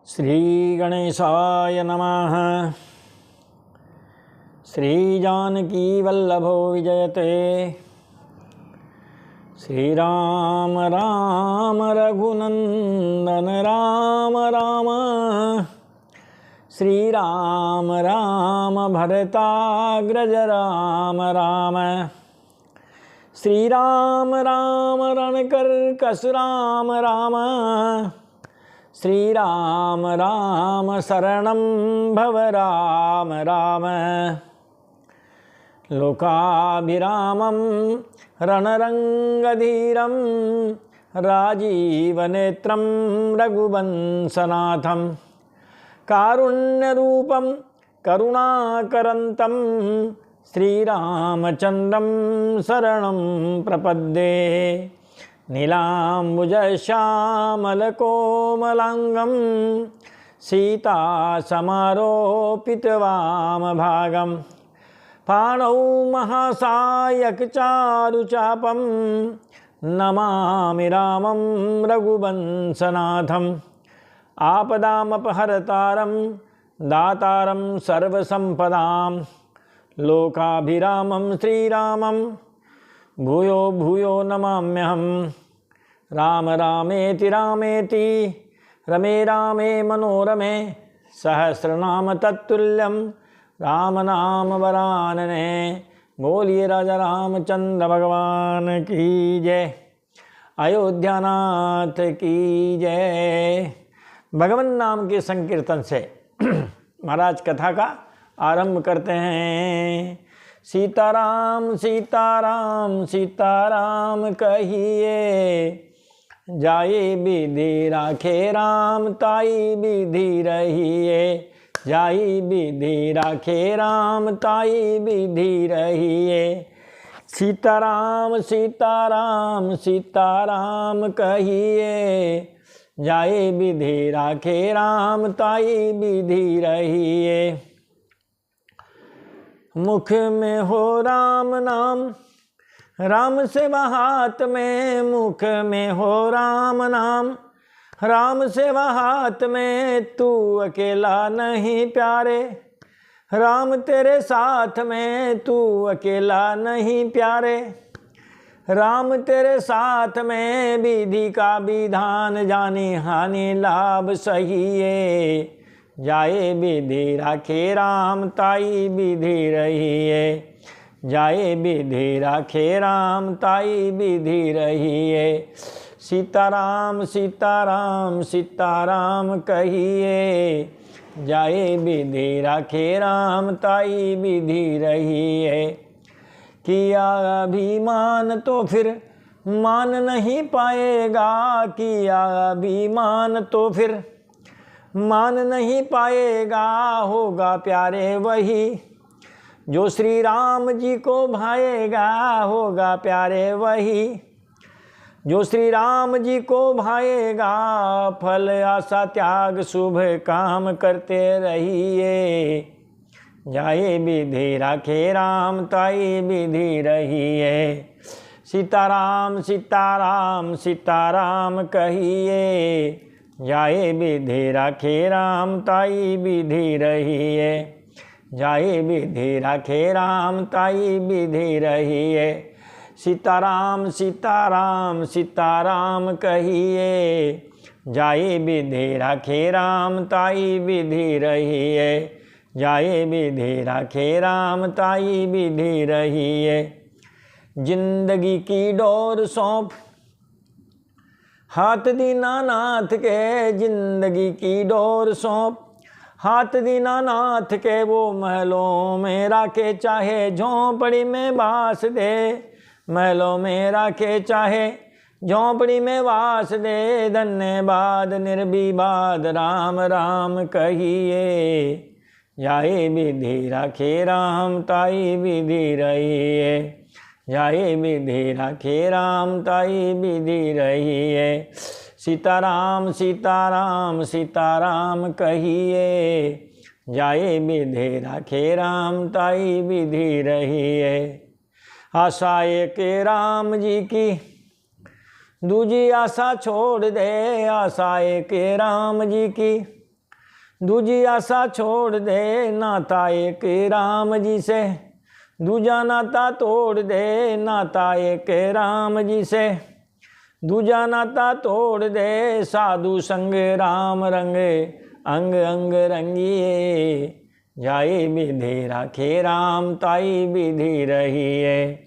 श्री गणेशाय नमः। श्री जानकी वल्लभो विजयते। श्री राम राम रघुनंदन राम राम। श्री राम राम भरताग्रज राम राम। श्री राम राम रणकर्कश राम राम। श्री राम राम शरणं भव राम राम। लोकाभिरामं रणरंगधीरं राजीवनेत्रं रघुवंशनाथं कारुण्यरूपं करुणाकरन्तं श्रीरामचन्द्रं शरणं प्रपद्ये। नीलाम्बुजश्यामलकोमलाङ्गं सीतासमारोपितवामभागं पाणौ महासायकचारुचापं नमामि रामं रघुवंशनाथम्। आपदामपहर्तारं दातारं सर्वसम्पदां लोकाभिरामं श्रीरामं भूयो भूयो नमाम्यहम्। राम रामेति रामेति रमे रामे मनोरमे सहस्रनाम तत्तुल्यं राम नाम वरानने। बोलिए राजा रामचंद्र भगवान की जय। अयोध्यानाथ की जय। भगवान नाम के संकीर्तन से महाराज कथा का आरंभ करते हैं। सीताराम सीताराम सीताराम कहिए, जाए विधि राखे राम ताई विधि रहिए। जाई विधि राखे राम ताई विधि रहिए। सीताराम सीताराम सीताराम कहिए, जाए विधि राखे राम ताई विधि रहिए। मुख में हो राम नाम राम सेवा हाथ में। मुख में हो राम नाम राम सेवा हाथ में। तू अकेला नहीं प्यारे राम तेरे साथ में। तू अकेला नहीं प्यारे राम तेरे साथ में। विधि का विधान जाने हानि लाभ सहिए। जाए विधि राखे राम ताई विधि रहिए। जाए विधि राखे राम ताई विधि रहिए। सीताराम सीताराम सीताराम कहिए, जाए विधि राखे राम ताई विधि रहिए। किया अभिमान तो फिर मान नहीं पाएगा। किया अभिमान तो फिर मान नहीं पाएगा। होगा प्यारे वही जो श्री राम जी को भाएगा। होगा प्यारे वही जो श्री राम जी को भाएगा। फल आशा त्याग शुभ काम करते रहिए। जाए विधि राखे राम ताई विधि रहिए। सीताराम सीताराम सीताराम कहिए, जाए विधि राखे राम ताई विधि रहिए। जाए विधि राखे राम ताई विधि रहिए। सीताराम सीताराम सीताराम कहिए, जाए विधि राखे राम ताई विधि रहिए। जाए विधि राखे राम ताई विधि रहिए। जिंदगी की डोर सौंप हाथ दीनानाथ के। जिंदगी की डोर सौंप हाथ दीनानाथ के। वो महलों में राखे चाहे झोंपड़ी में बास दे। महलों में राखे चाहे झोंपड़ी में वास दे। धन्यवाद निर्विवाद राम राम कहिए। जाए विधि राखे राम ताई विधि रहिए। जाए विधि राखे राम ताई विधि रहिए। सीताराम सीताराम सीताराम कहिए, जाए विधि राखे राम ताई विधि रहिए। आशा एक राम जी की दूजी आशा छोड़ दे, आशा एक राम जी की दूजी आशा छोड़ दे, नाता एक राम जी से। दूजा नाता तोड़ दे, नाता एक राम जी से। दूजा नाता तोड़ दे, साधु संग राम रंग। अंग अंग रंगिए, जाई विधि राखे राम, ताई विधि रहिए।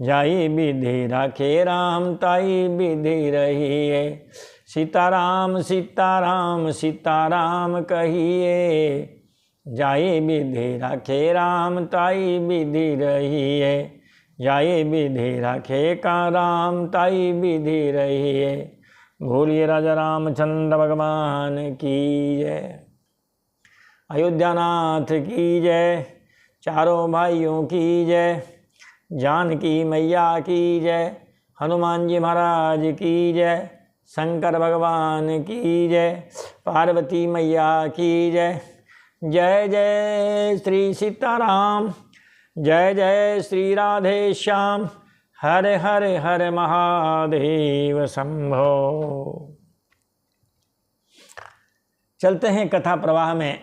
जाई विधि राखे राम, ताई विधि रहिए। सीताराम सीताराम सीताराम कहिए, जाई विधि राखे राम, ताई विधि रहिए। जाई विधि राखे का राम, ताई विधि रहिए। बोलिए राजा रामचंद्र भगवान की जय। अयोध्यानाथ की जय। चारों भाइयों की जय। जानकी मैया की जय। हनुमान जी महाराज की जय। शंकर भगवान की जय। पार्वती मैया की जय। जय जय श्री सीताराम। जय जय श्री राधे श्याम। हरे हरे हरे महादेव शंभो। चलते हैं कथा प्रवाह में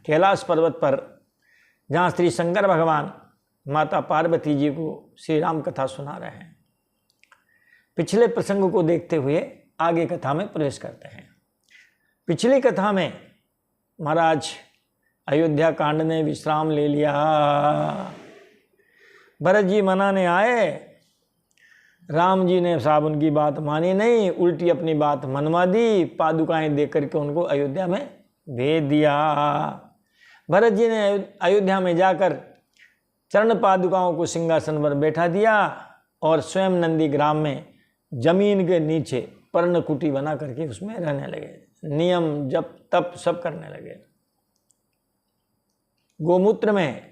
कैलाश पर्वत पर, जहाँ श्री शंकर भगवान माता पार्वती जी को श्री राम कथा सुना रहे हैं। पिछले प्रसंग को देखते हुए आगे कथा में प्रवेश करते हैं। पिछली कथा में महाराज अयोध्या कांड ने विश्राम ले लिया। भरत जी मनाने आए, राम जी ने साहब उनकी बात मानी नहीं, उल्टी अपनी बात मनवा दी, पादुकाएं दे करके उनको अयोध्या में भेज दिया। भरत जी ने अयोध्या में जाकर चरण पादुकाओं को सिंहासन पर बैठा दिया और स्वयं नंदी ग्राम में जमीन के नीचे पर्णकुटी बना करके उसमें रहने लगे। नियम जप तप सब करने लगे। गोमूत्र में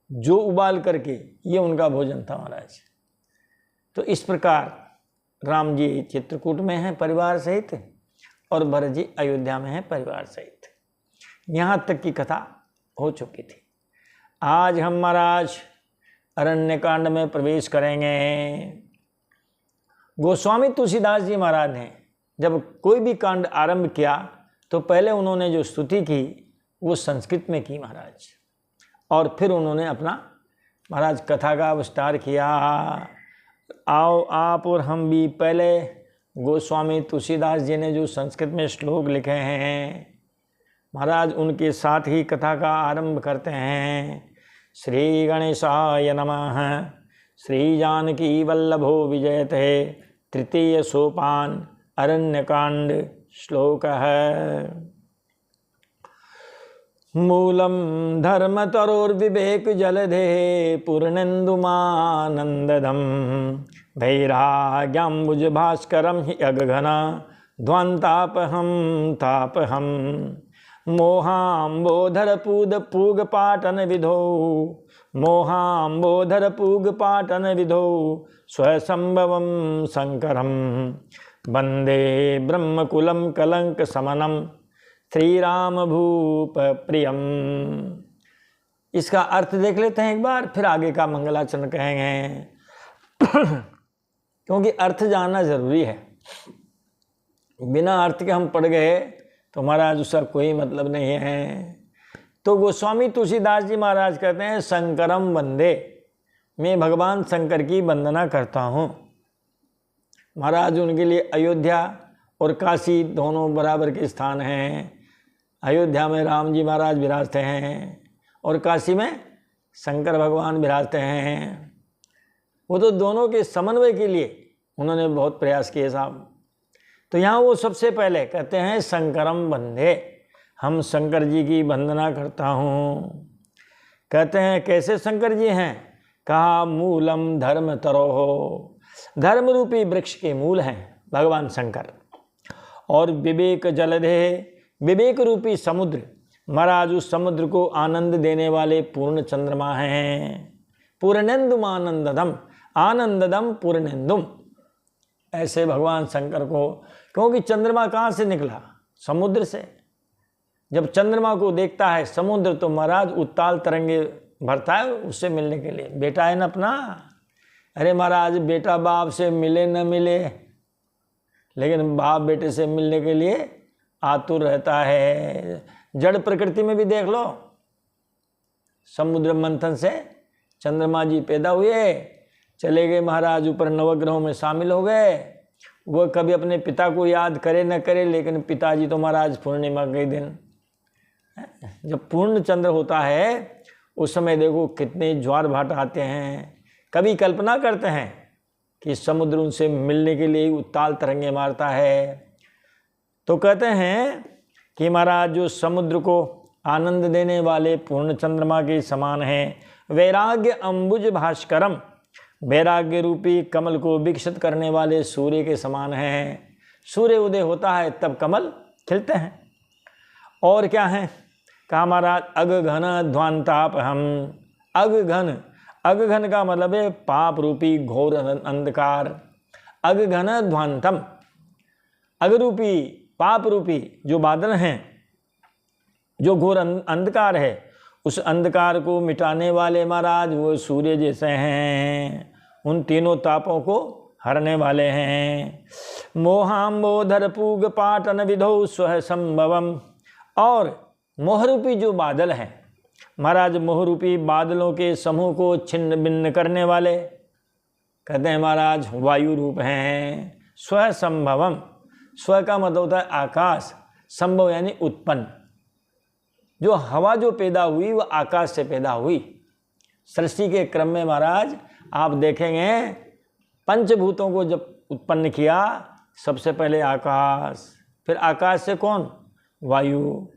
जो उबाल करके ये उनका भोजन था महाराज। तो इस प्रकार राम जी चित्रकूट में हैं परिवार सहित और भरत जी अयोध्या में हैं परिवार सहित। यहाँ तक की कथा हो चुकी थी। आज हम महाराज अरण्य कांड में प्रवेश करेंगे। गोस्वामी तुलसीदास जी महाराज ने जब कोई भी कांड आरंभ किया तो पहले उन्होंने जो स्तुति की वो संस्कृत में की महाराज, और फिर उन्होंने अपना महाराज कथा का विस्तार किया। आओ आप और हम भी पहले गोस्वामी तुलसीदास जी ने जो संस्कृत में श्लोक लिखे हैं महाराज उनके साथ ही कथा का आरंभ करते हैं। श्री गणेशाय नमः। श्री जानकी वल्लभो विजयते। तृतीय सोपान अरण्यकांड श्लोक है। मूलम धर्मतरोर्विवेक जलधे पूर्णेन्दुमानंददम वैराग्याम्बुज भास्करम हि अगघना ध्वंतापहम तापहम मोहाम्बोधर पूग पाटन विधो मोहाम्बोधर पूग पाटन विधो स्वसंभवम शंकरम वंदे ब्रह्मकुलम कलंक समनम श्री राम भूप प्रियम। इसका अर्थ देख लेते हैं एक बार, फिर आगे का मंगलाचरण कहेंगे क्योंकि अर्थ जानना जरूरी है। बिना अर्थ के हम पढ़ गए तो महाराज उसका कोई मतलब नहीं है। तो गोस्वामी तुलसीदास जी महाराज कहते हैं शंकरम वंदे, मैं भगवान शंकर की वंदना करता हूँ। महाराज उनके लिए अयोध्या और काशी दोनों बराबर के स्थान हैं। अयोध्या में राम जी महाराज विराजते हैं और काशी में शंकर भगवान विराजते हैं। वो तो दोनों के समन्वय के लिए उन्होंने बहुत प्रयास किए साहब। तो यहाँ वो सबसे पहले कहते हैं शंकरम वंदे, हम शंकर जी की वंदना करता हूँ। कहते हैं कैसे शंकर जी हैं? कहा मूलम धर्म तरोहो, धर्म रूपी वृक्ष के मूल हैं भगवान शंकर। और विवेक जलधे, विवेक रूपी समुद्र, महाराज उस समुद्र को आनंद देने वाले पूर्ण चंद्रमा हैं। पूर्णेन्दुम आनंददम, आनंददम पूर्णेन्दुम, ऐसे भगवान शंकर को, क्योंकि चंद्रमा कहाँ से निकला? समुद्र से। जब चंद्रमा को देखता है समुद्र तो महाराज उत्ताल तरंगे भरता है उससे मिलने के लिए। बेटा है ना अपना। अरे महाराज बेटा बाप से मिले न मिले, लेकिन बाप बेटे से मिलने के लिए आतुर रहता है। जड़ प्रकृति में भी देख लो, समुद्र मंथन से चंद्रमा जी पैदा हुए, चले गए महाराज ऊपर, नवग्रहों में शामिल हो गए। वो कभी अपने पिता को याद करे न करे, लेकिन पिताजी तो महाराज पूर्णिमा के दिन, जब पूर्ण चंद्र होता है उस समय देखो कितने ज्वार भाट आते हैं। कभी कल्पना करते हैं कि समुद्र उनसे मिलने के लिए उत्ताल तरंगे मारता है। तो कहते हैं कि महाराज जो समुद्र को आनंद देने वाले पूर्ण चंद्रमा के समान हैं, वैराग्य अंबुज भास्करम, वैराग्य रूपी कमल को विकसित करने वाले सूर्य के समान हैं। सूर्य उदय होता है तब कमल खिलते हैं। और क्या है, कहा महाराज अगघन ध्वांताप हम, अगघन, अगघन का मतलब है पाप रूपी घोर अंधकार। अगघन ध्वांतम, अगरूपी पाप रूपी जो बादल हैं, जो घोर अंधकार है, उस अंधकार को मिटाने वाले महाराज वो सूर्य जैसे हैं, उन तीनों तापों को हरने वाले हैं। मोहाम्बोधर पूग पाटन विधौ स्व संभवम, और मोहरूपी जो बादल हैं महाराज, मोहरूपी बादलों के समूह को छिन्न भिन्न करने वाले, कहते हैं महाराज वायु रूप हैं। स्व संभवम, स्व का मतलब होता है आकाश, संभव यानी उत्पन्न। जो हवा जो पैदा हुई वह आकाश से पैदा हुई। सृष्टि के क्रम में महाराज आप देखेंगे पंचभूतों को जब उत्पन्न किया, सबसे पहले आकाश, फिर आकाश से कौन, वायु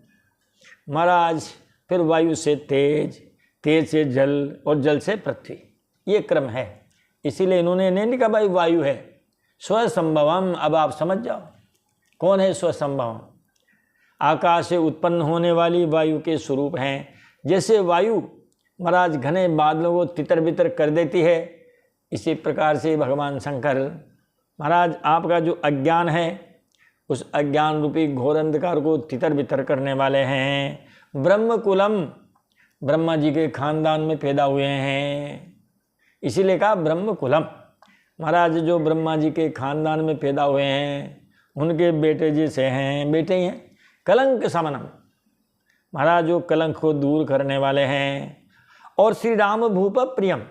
महाराज, फिर वायु से तेज, तेज से जल, और जल से पृथ्वी। ये क्रम है। इसीलिए इन्होंने नहीं लिखा भाई वायु है, स्वसंभवम। अब आप समझ जाओ कौन है स्वसंभवम। आकाश से उत्पन्न होने वाली वायु के स्वरूप हैं। जैसे वायु महाराज घने बादलों को तितर बितर कर देती है, इसी प्रकार से भगवान शंकर महाराज आपका जो अज्ञान है उस अज्ञान रूपी घोर अंधकार को तितर बितर करने वाले हैं। ब्रह्मकुलम, ब्रह्मा जी के खानदान में पैदा हुए हैं, इसीलिए कहा ब्रह्मकुलम। महाराज जो ब्रह्मा जी के खानदान में पैदा हुए हैं उनके बेटे जैसे हैं, बेटे ही हैं। कलंक समनम, महाराज जो कलंक को दूर करने वाले हैं। और श्री राम भूप प्रियम,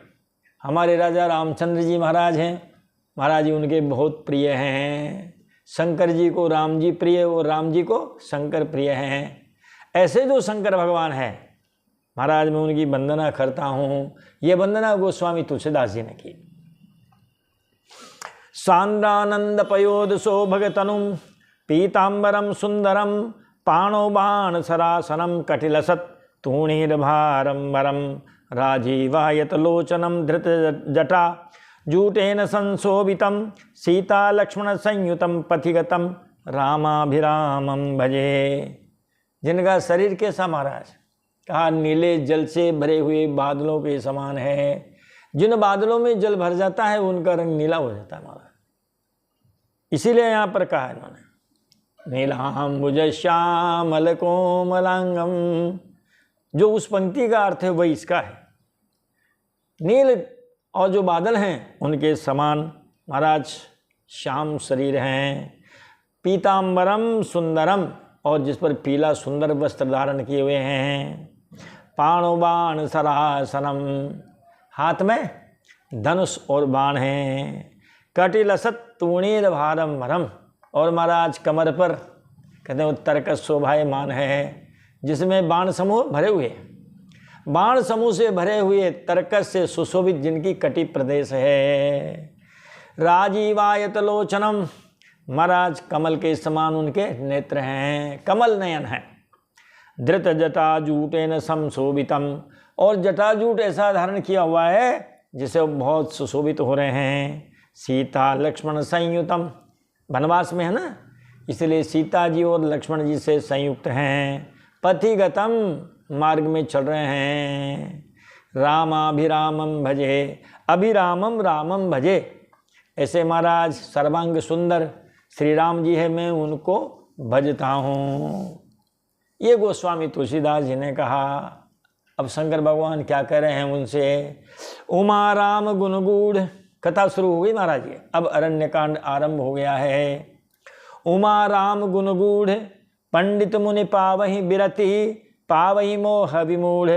हमारे राजा रामचंद्र जी महाराज हैं, महाराज जी उनके बहुत प्रिय हैं। शंकर जी को राम जी प्रिय और राम जी को शंकर प्रिय हैं। ऐसे जो शंकर भगवान हैं महाराज मैं उनकी वंदना करता हूँ। ये वंदना गोस्वामी तुलसीदास जी ने की। सांद्रानंद पयोदसो भगतनुम पीतांबरम सुंदरम पाणो बाण सरासनम कटिलसत तूणीर्भारंबरम राजीवायत लोचनम धृत जटा जूटेन संशोभितम सीता लक्ष्मण संयुतम पथिगतम रामाभिरामम भजे। जिनका शरीर कैसा महाराज, कहा नीले जल से भरे हुए बादलों के समान है। जिन बादलों में जल भर जाता है उनका रंग नीला हो जाता है महाराज। इसीलिए यहाँ पर कहा इन्होंने नीलाम्बुज श्यामल कोमलांगम। जो उस पंक्ति का अर्थ है वही इसका है। नील और जो बादल हैं उनके समान महाराज श्याम शरीर हैं। पीतांबरम सुंदरम, और जिस पर पीला सुंदर वस्त्र धारण किए हुए हैं। पाणो बाण सरासनम, हाथ में धनुष और बाण हैं। कटिलसत तूणीर भारंभरम, और महाराज कमर पर कहते हैं तरकस शोभायमान है, जिसमें बाण समूह भरे हुए, बाण समूह से भरे हुए तरकस से सुशोभित जिनकी कटी प्रदेश है। राजीवायत लोचनम, महाराज कमल के समान उनके नेत्र हैं, कमल नयन है। धृत जटाजूटेन समशोभितम, और जटाजूट ऐसा धारण किया हुआ है जिसे बहुत सुशोभित हो रहे हैं। सीता लक्ष्मण संयुतम, वनवास में है ना, इसलिए सीता जी और लक्ष्मण जी से संयुक्त हैं। पथिगतम, मार्ग में चल रहे हैं। रामाभिरामम भजे, अभिरामम रामम भजे। ऐसे महाराज सर्वांग सुंदर श्री राम जी है, मैं उनको भजता हूँ। ये गोस्वामी तुलसीदास जी ने कहा। अब शंकर भगवान क्या कह रहे हैं उनसे। उमा राम गुणगूढ़, कथा शुरू हो गई महाराज जी। अब अरण्यकांड आरंभ हो गया है। उमा राम गुणगूढ़ पंडित मुनि पावहि बिरति, पावहि मोह विमूढ़,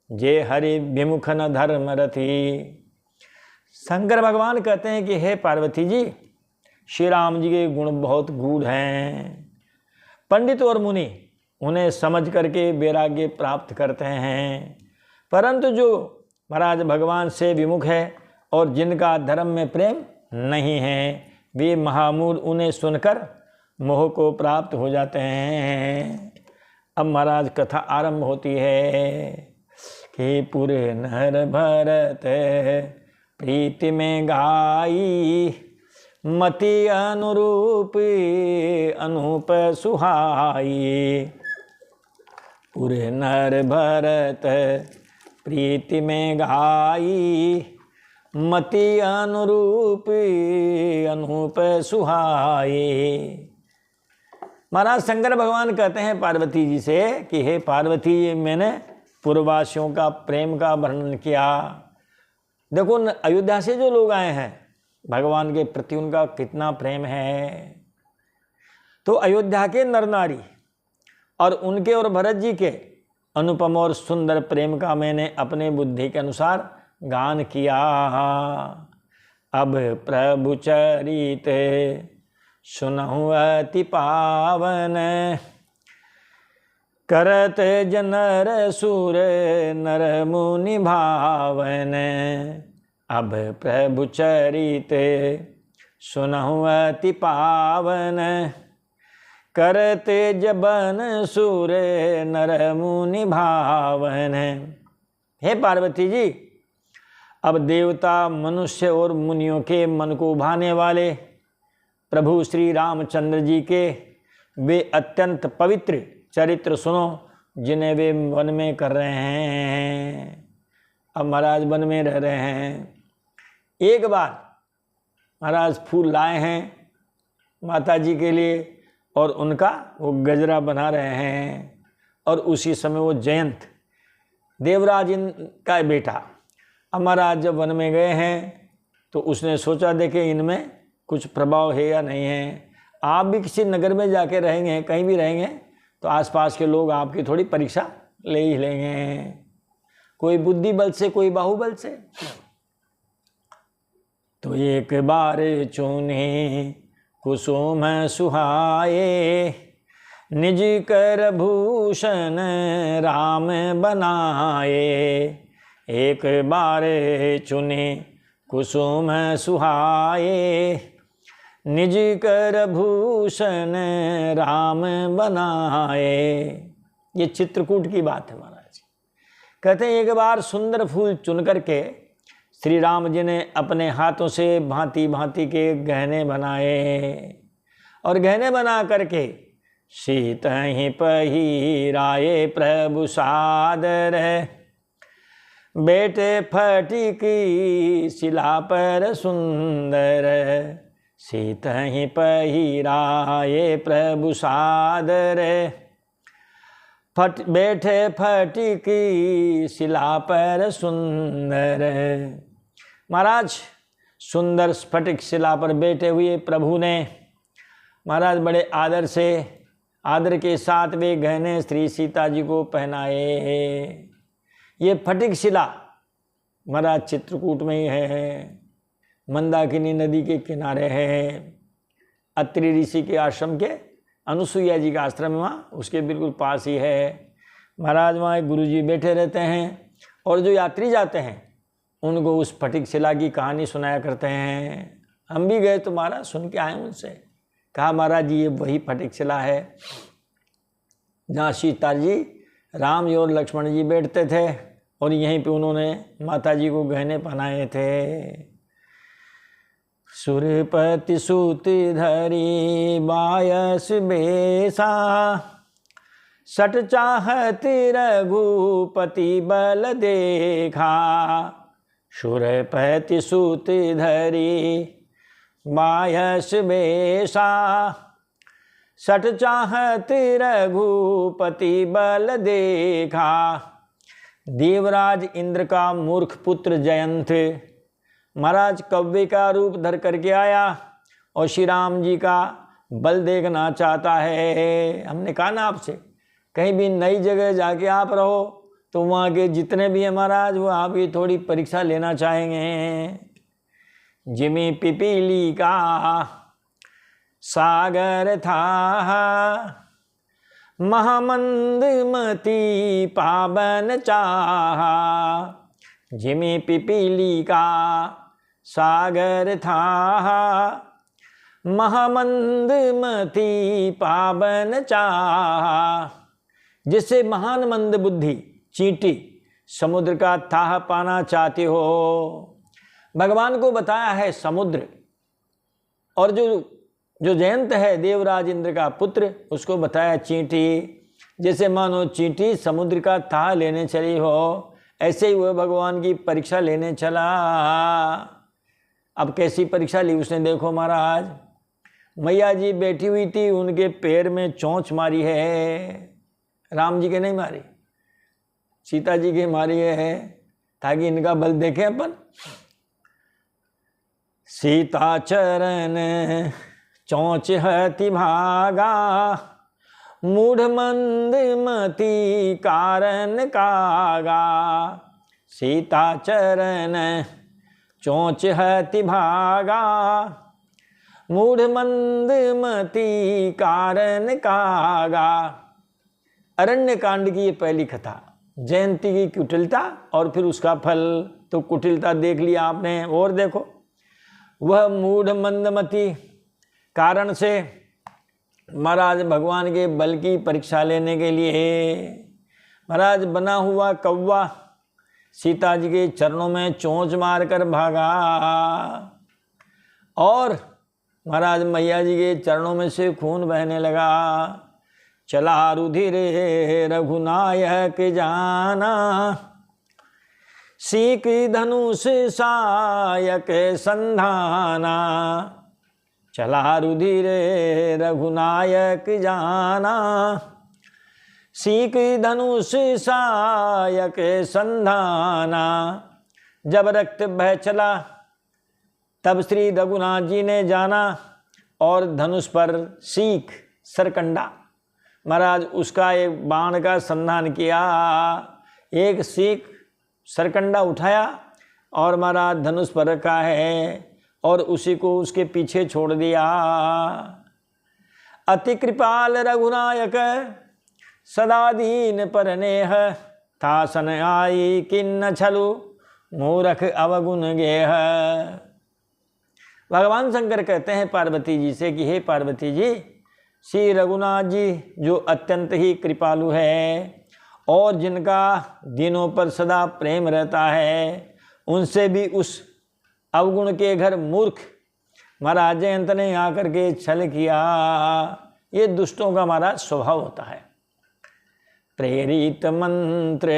जे हरि विमुख न धर्म रथी। शंकर भगवान कहते हैं कि हे पार्वती जी, श्री राम जी के गुण बहुत गूढ़ हैं। पंडित और मुनि उन्हें समझ करके वैराग्य प्राप्त करते हैं, परंतु जो महाराज भगवान से विमुख है और जिनका धर्म में प्रेम नहीं है, वे महामूढ़ उन्हें सुनकर मोह को प्राप्त हो जाते हैं। अब महाराज कथा आरंभ होती है कि पूरे नर भरत प्रीति में गाई, मति अनुरूप अनूप सुहाई। पूरे नर भरत प्रीति में गाई, मति अनुरूप अनूप सुहाई। महाराज शंकर भगवान कहते हैं पार्वती जी से कि हे पार्वती, मैंने पूर्ववासियों का प्रेम का वर्णन किया। देखो अयोध्या से जो लोग आए हैं, भगवान के प्रति उनका कितना प्रेम है। तो अयोध्या के नर नारी और उनके और भरत जी के अनुपम और सुंदर प्रेम का मैंने अपने बुद्धि के अनुसार गान किया। अब प्रभु चरित सुनहु अति पावन, करत जनर सुर नर मुनि भावन। अब प्रभु चरित सुनहु अति पावन, करते जबन सुर नर मुनि भावन। हे पार्वती जी, अब देवता मनुष्य और मुनियों के मन को भाने वाले प्रभु श्री रामचंद्र जी के वे अत्यंत पवित्र चरित्र सुनो, जिन्हें वे वन में कर रहे हैं। अब महाराज वन में रह रहे हैं। एक बार महाराज फूल लाए हैं माता जी के लिए और उनका वो गजरा बना रहे हैं। और उसी समय वो जयंत देवराज का बेटा, अब महाराज जब वन में गए हैं तो उसने सोचा देखे इनमें कुछ प्रभाव है या नहीं है। आप भी किसी नगर में जाके रहेंगे, कहीं भी रहेंगे, तो आसपास के लोग आपकी थोड़ी परीक्षा ले ही लेंगे, कोई बुद्धि बल से, कोई बाहुबल से। तो एक बार चुने कुसुम सुहाए, निज कर भूषण राम बनाए। एक बार चुने कुसुम सुहाए, निज कर भूषण राम बनाए। ये चित्रकूट की बात है महाराज। कहते हैं एक बार सुंदर फूल चुन करके श्री राम जी ने अपने हाथों से भांति भांति के गहने बनाए और गहने बना करके सीत ही पहिराए प्रभु सादर। बेटे फटिकी शिला पर सुंदर, सीत ही पहिराए प्रभु सादर। बैठे फटिकी शिला पर सुंदर। महाराज सुंदर स्फटिक शिला पर बैठे हुए प्रभु ने महाराज बड़े आदर के साथ वे गहने श्री सीता जी को पहनाए। ये फटिक शिला महाराज चित्रकूट में ही है, मंदाकिनी नदी के किनारे है। अत्रि ऋषि के आश्रम के अनुसुईया जी का आश्रम वहाँ उसके बिल्कुल पास ही है। महाराज वहाँ एक गुरु जी बैठे रहते हैं और जो यात्री जाते हैं उनको उस फटिक शिला की कहानी सुनाया करते हैं। हम भी गए तो महाराज सुन के आए उनसे, कहा महाराज जी ये वही फटिक शिला है जहाँ सीता जी, राम जी और लक्ष्मण जी बैठते थे और यहीं पे उन्होंने माता जी को गहने पहनाए थे। सुरपति सूति धरी बायस बेसा, सट चाहति रघुपति बल देखा। सुरपति सूति धरी बायस बेसा, सट चाहति रघुपति बल देखा। देवराज इंद्र का मूर्ख पुत्र जयंत महाराज कव्वे का रूप धर करके आया और श्री राम जी का बल देखना चाहता है। हमने कहा ना आपसे, कहीं भी नई जगह जाके आप रहो तो वहाँ के जितने भी हैं महाराज वो आपकी थोड़ी परीक्षा लेना चाहेंगे। जिमी पिपीली का सागर था, महामंदमती पावन चाहा। जिमी पिपीली का सागर था, महामंदमती पावन चाहा। जिससे महान मंद बुद्धि चींटी समुद्र का थाह पाना चाहती हो। भगवान को बताया है समुद्र, और जो जयंत है देवराज इंद्र का पुत्र, उसको बताया चींटी। जैसे मानो चींटी समुद्र का थाह लेने चली हो, ऐसे ही वह भगवान की परीक्षा लेने चला। अब कैसी परीक्षा ली उसने, देखो महाराज। मैया जी बैठी हुई थी, उनके पैर में चोंच मारी है। राम जी के नहीं मारी, सीता जी के मारी है, ताकि इनका बल देखें अपन। सीता चरण चोंच हति भागा, मूढ़ मंदमती कारण कागा। सीता चरण चोंच हति भागा, मूढ़ मंदमती कारण कागा। अरण्य कांड की ये पहली कथा, जयंती की कुटिलता और फिर उसका फल। तो कुटिलता देख लिया आपने, और देखो वह मूढ़ मंदमती कारण से महाराज भगवान के बल की परीक्षा लेने के लिए महाराज बना हुआ कौवा सीता जी के चरणों में चोंच मारकर भागा, और महाराज मैया जी के चरणों में से खून बहने लगा। चला रुधिर रघुनायक जाना, सीक धनुष सायक संधाना। चला रुधिर रघुनायक जाना, सीक धनुष सायक संधाना। जब रक्त बह चला तब श्री रघुनाथ जी ने जाना और धनुष पर सीक सरकंडा महाराज उसका एक बाण का संधान किया। एक सीक सरकंडा उठाया और महाराज धनुष पर रखा है, और उसी को उसके पीछे छोड़ दिया। अति कृपाल रघुनायक सदा दीन पर नेह, था सन आई किन्न छलु मूरख अवगुण गेह। भगवान शंकर कहते हैं पार्वती जी से कि हे पार्वती जी, श्री रघुनाथ जी जो अत्यंत ही कृपालु है और जिनका दिनों पर सदा प्रेम रहता है, उनसे भी उस अवगुण के घर मूर्ख महाराज जयंत ने आकर के छल किया। ये दुष्टों का महाराज स्वभाव होता है। प्रेरित मंत्र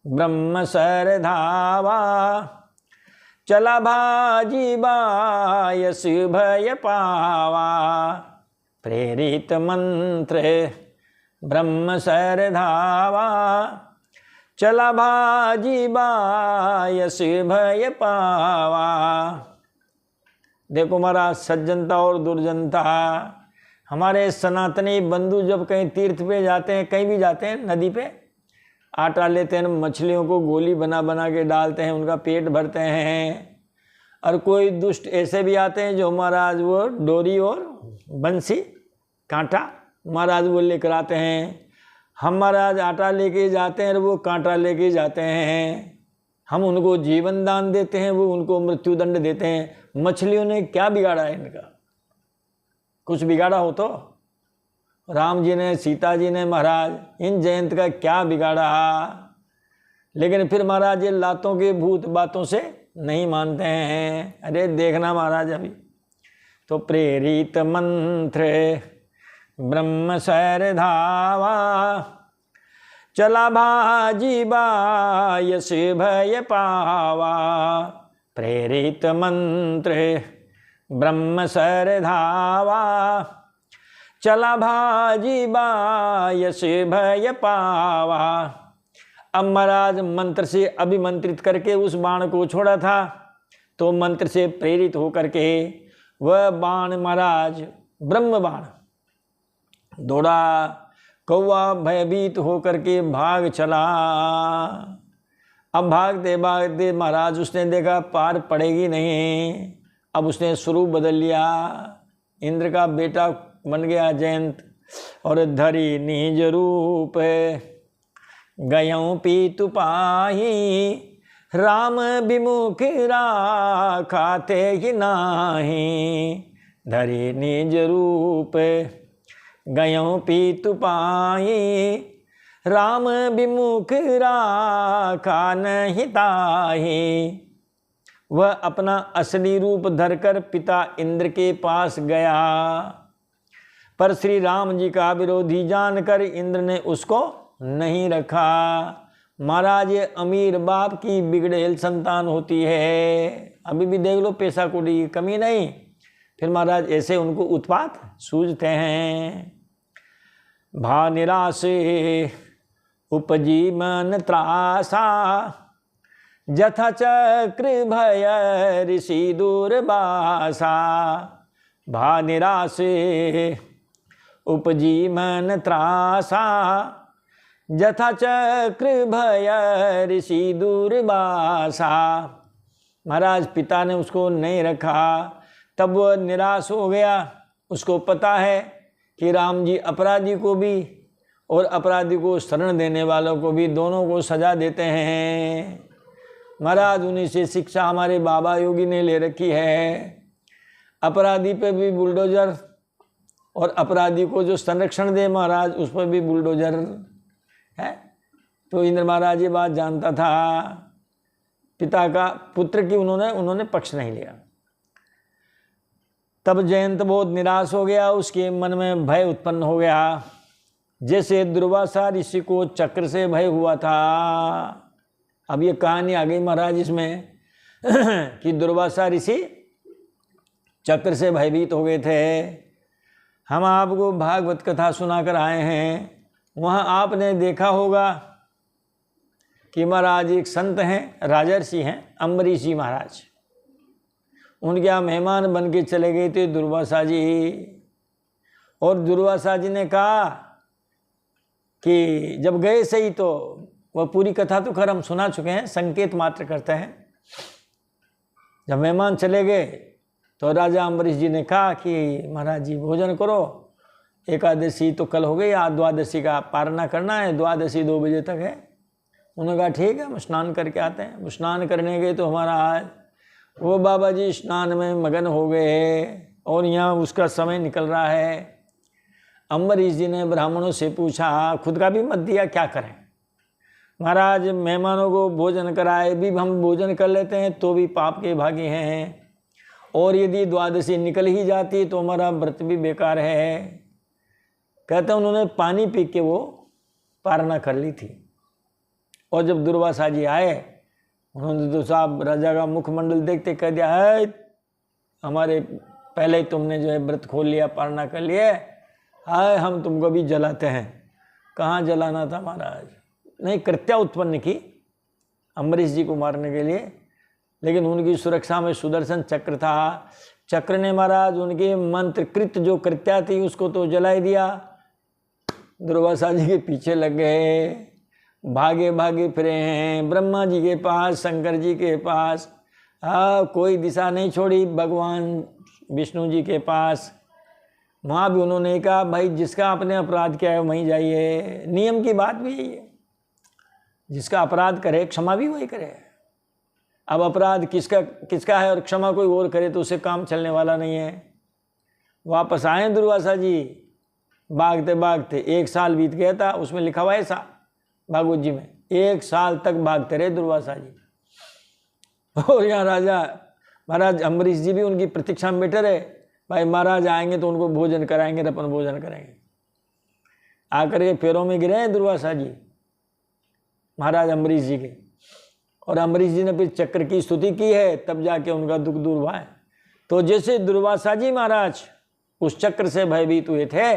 ब्रह्म सर धावा, चला भाजी बायस भय पावा। प्रेरित मंत्र ब्रह्म सर धावा, चला भाजी बायस भय पावा। देखो महाराज, सज्जनता और दुर्जनता। हमारे सनातनी बंधु जब कहीं तीर्थ पे जाते हैं, कहीं भी जाते हैं, नदी पे आटा लेते हैं, मछलियों को गोली बना बना के डालते हैं, उनका पेट भरते हैं। और कोई दुष्ट ऐसे भी आते हैं जो महाराज वो डोरी और बंसी कांटा महाराज वो लेकर आते हैं। हम महाराज आटा लेके जाते हैं और वो कांटा लेके जाते हैं। हम उनको जीवन दान देते हैं, वो उनको मृत्यु दंड देते हैं। मछलियों ने क्या बिगाड़ा है इनका? कुछ बिगाड़ा हो तो? राम जी ने, सीता जी ने महाराज इन जयंत का क्या बिगाड़ा? लेकिन फिर महाराज ये लातों के भूत बातों से नहीं मानते हैं। अरे देखना महाराज अभी तो प्रेरित मंत्र ब्रह्म सर धावा, चला भाजी बायस भय पावा। प्रेरित मंत्र ब्रह्म सर धावा, चला भाजी बायस भय पावा। अब महाराज मंत्र से अभिमंत्रित करके उस बाण को छोड़ा था, तो मंत्र से प्रेरित होकर के वह बाण महाराज ब्रह्म बाण दौड़ा, कौवा भयभीत होकर के भाग चला। अब भागते भागते महाराज उसने देखा पार पड़ेगी नहीं, अब उसने स्वरूप बदल लिया, इंद्र का बेटा बन गया जयंत। और धरी निज रूप गयों पीतु पाही, राम विमुख राखाते ही नाही। धरी निज रूप गयों पीतु पाही, राम विमुख राखा नहीं ताही। वह अपना असली रूप धरकर पिता इंद्र के पास गया, पर श्री राम जी का विरोधी जानकर इंद्र ने उसको नहीं रखा। महाराज ये अमीर बाप की बिगड़ेल संतान होती है, अभी भी देख लो पैसा कौड़ी की कमी नहीं, फिर महाराज ऐसे उनको उत्पात सूझते हैं। भा निराश उपजी मन त्रासा, जथा चक्र भय ऋषि दूरबासा। भा निराश उपजी मन त्रासा, जथा चक्र भय ऋषि दूरबासा। महाराज पिता ने उसको नहीं रखा, तब वह निराश हो गया। उसको पता है कि राम जी अपराधी को भी और अपराधी को शरण देने वालों को भी, दोनों को सजा देते हैं। महाराज उन्हीं से शिक्षा हमारे बाबा योगी ने ले रखी है, अपराधी पे भी बुलडोजर और अपराधी को जो संरक्षण दे महाराज उस पर भी बुलडोजर है। तो इंद्र महाराज ये बात जानता था, पिता का पुत्र की उन्होंने पक्ष नहीं लिया। तब जयंत बहुत निराश हो गया, उसके मन में भय उत्पन्न हो गया, जैसे दुर्वासा ऋषि को चक्र से भय हुआ था। अब ये कहानी आ गई महाराज इसमें कि दुर्वासा ऋषि चक्र से भयभीत हो गए थे। हम आपको भागवत कथा सुनाकर आए हैं, वहाँ आपने देखा होगा कि महाराज एक संत हैं, राजर्षि हैं, अम्बरीश जी महाराज। उनके यहाँ मेहमान बन के चले गए थे दुर्वासा जी, और दुर्वासा जी ने कहा कि जब गए सही, तो वह पूरी कथा तो खैर हम सुना चुके हैं, संकेत मात्र करते हैं। जब मेहमान चले गए तो राजा अम्बरीश जी ने कहा कि महाराज जी भोजन करो, एकादशी तो कल हो गई, आज द्वादशी का पारना करना है, द्वादशी 2 बजे तक है। उन्होंने कहा ठीक है हम स्नान करके आते हैं। स्नान करने गए तो हमारा आज वो बाबा जी स्नान में मगन हो गए और यहाँ उसका समय निकल रहा है। अम्बरीश जी ने ब्राह्मणों से पूछा, खुद का भी मत दिया, क्या करें महाराज, मेहमानों को भोजन कराए भी हम भोजन कर लेते हैं तो भी पाप के भागी हैं, और यदि द्वादशी निकल ही जाती तो हमारा व्रत भी बेकार है। कहते हैं उन्होंने पानी पी के वो पारना कर ली थी। और जब दुर्वासा जी आए, उन्होंने तो साहब राजा का मुखमंडल देखते कह दिया, है हमारे पहले ही तुमने जो है व्रत खोल लिया, पारना कर लिया, हाय हम तुमको भी जलाते हैं। कहाँ जलाना था महाराज, नहीं कृत्या उत्पन्न की अम्बरीश जी को मारने के लिए, लेकिन उनकी सुरक्षा में सुदर्शन चक्र था। चक्र ने महाराज उनके मंत्रकृत जो कृत्या थी उसको तो जला ही दिया। दुर्वासा जी के पीछे लग गए, भागे भागे फिरे हैं ब्रह्मा जी के पास, शंकर जी के पास, कोई दिशा नहीं छोड़ी भगवान विष्णु जी के पास। वहाँ भी उन्होंने कहा भाई जिसका आपने अपराध किया है वहीं जाइए। नियम की बात भी यही है, जिसका अपराध करे क्षमा भी वही करे। अब अपराध किसका है और क्षमा कोई और करे तो उसे काम चलने वाला नहीं है। वापस आए दुर्वासा जी, भागते भागते 1 साल बीत गया था, उसमें लिखा हुआ ऐसा भागवत जी में, 1 साल तक भागते रहे दुर्वासा जी। और यहाँ राजा महाराज अम्बरीश जी भी उनकी प्रतीक्षा में बैठे रहे, भाई महाराज आएंगे तो उनको भोजन कराएंगे, अपन भोजन करेंगे। आकर के पैरों में गिरे हैं दुर्वासा जी महाराज अम्बरीश जी के, और अम्बरीश जी ने फिर चक्र की स्तुति की है, तब जाके उनका दुख दूर हुआ है। तो जैसे दुर्वासा जी महाराज उस चक्र से भयभीत हुए थे,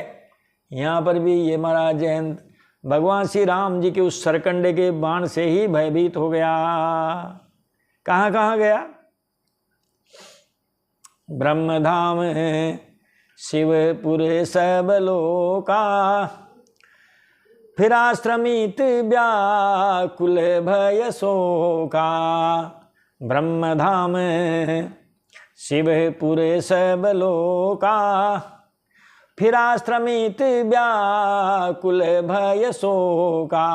यहाँ पर भी ये महाराज जयंत भगवान श्री राम जी के उस सरकंडे के बाण से ही भयभीत हो गया। कहाँ कहाँ गया, ब्रह्मधाम शिवपुर सब लोका, फिर आश्रमित व्याकुल भय शोका। ब्रह्मधाम शिवपुर सब लोका, फिर आश्रमित व्याकुल भय शोका।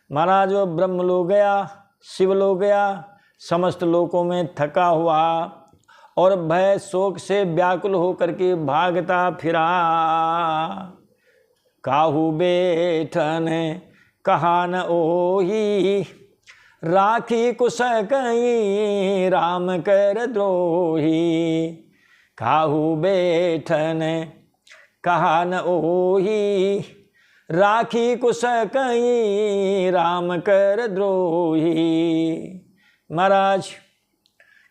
महाराज वो ब्रह्म लो गया, शिव लो गया, समस्त लोकों में थका हुआ और भय शोक से व्याकुल होकर के भागता फिरा। काहू बैठन कहा न ओही, राखी कुश कहीं राम कर द्रोही। काहू बैठन कहा न ओही, राखी कुश कहीं राम कर द्रोही। महाराज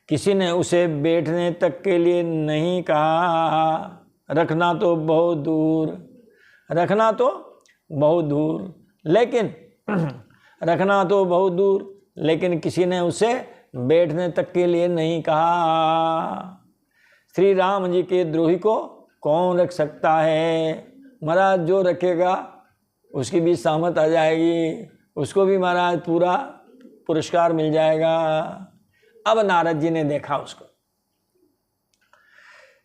किसी ने उसे बैठने तक के लिए नहीं कहा, रखना तो बहुत दूर, रखना तो बहुत दूर, लेकिन रखना तो बहुत दूर, लेकिन किसी ने उसे बैठने तक के लिए नहीं कहा। श्री राम जी के द्रोही को कौन रख सकता है? महाराज जो रखेगा उसकी भी सामत आ जाएगी, उसको भी महाराज पूरा पुरस्कार मिल जाएगा। अब नारद जी ने देखा उसको।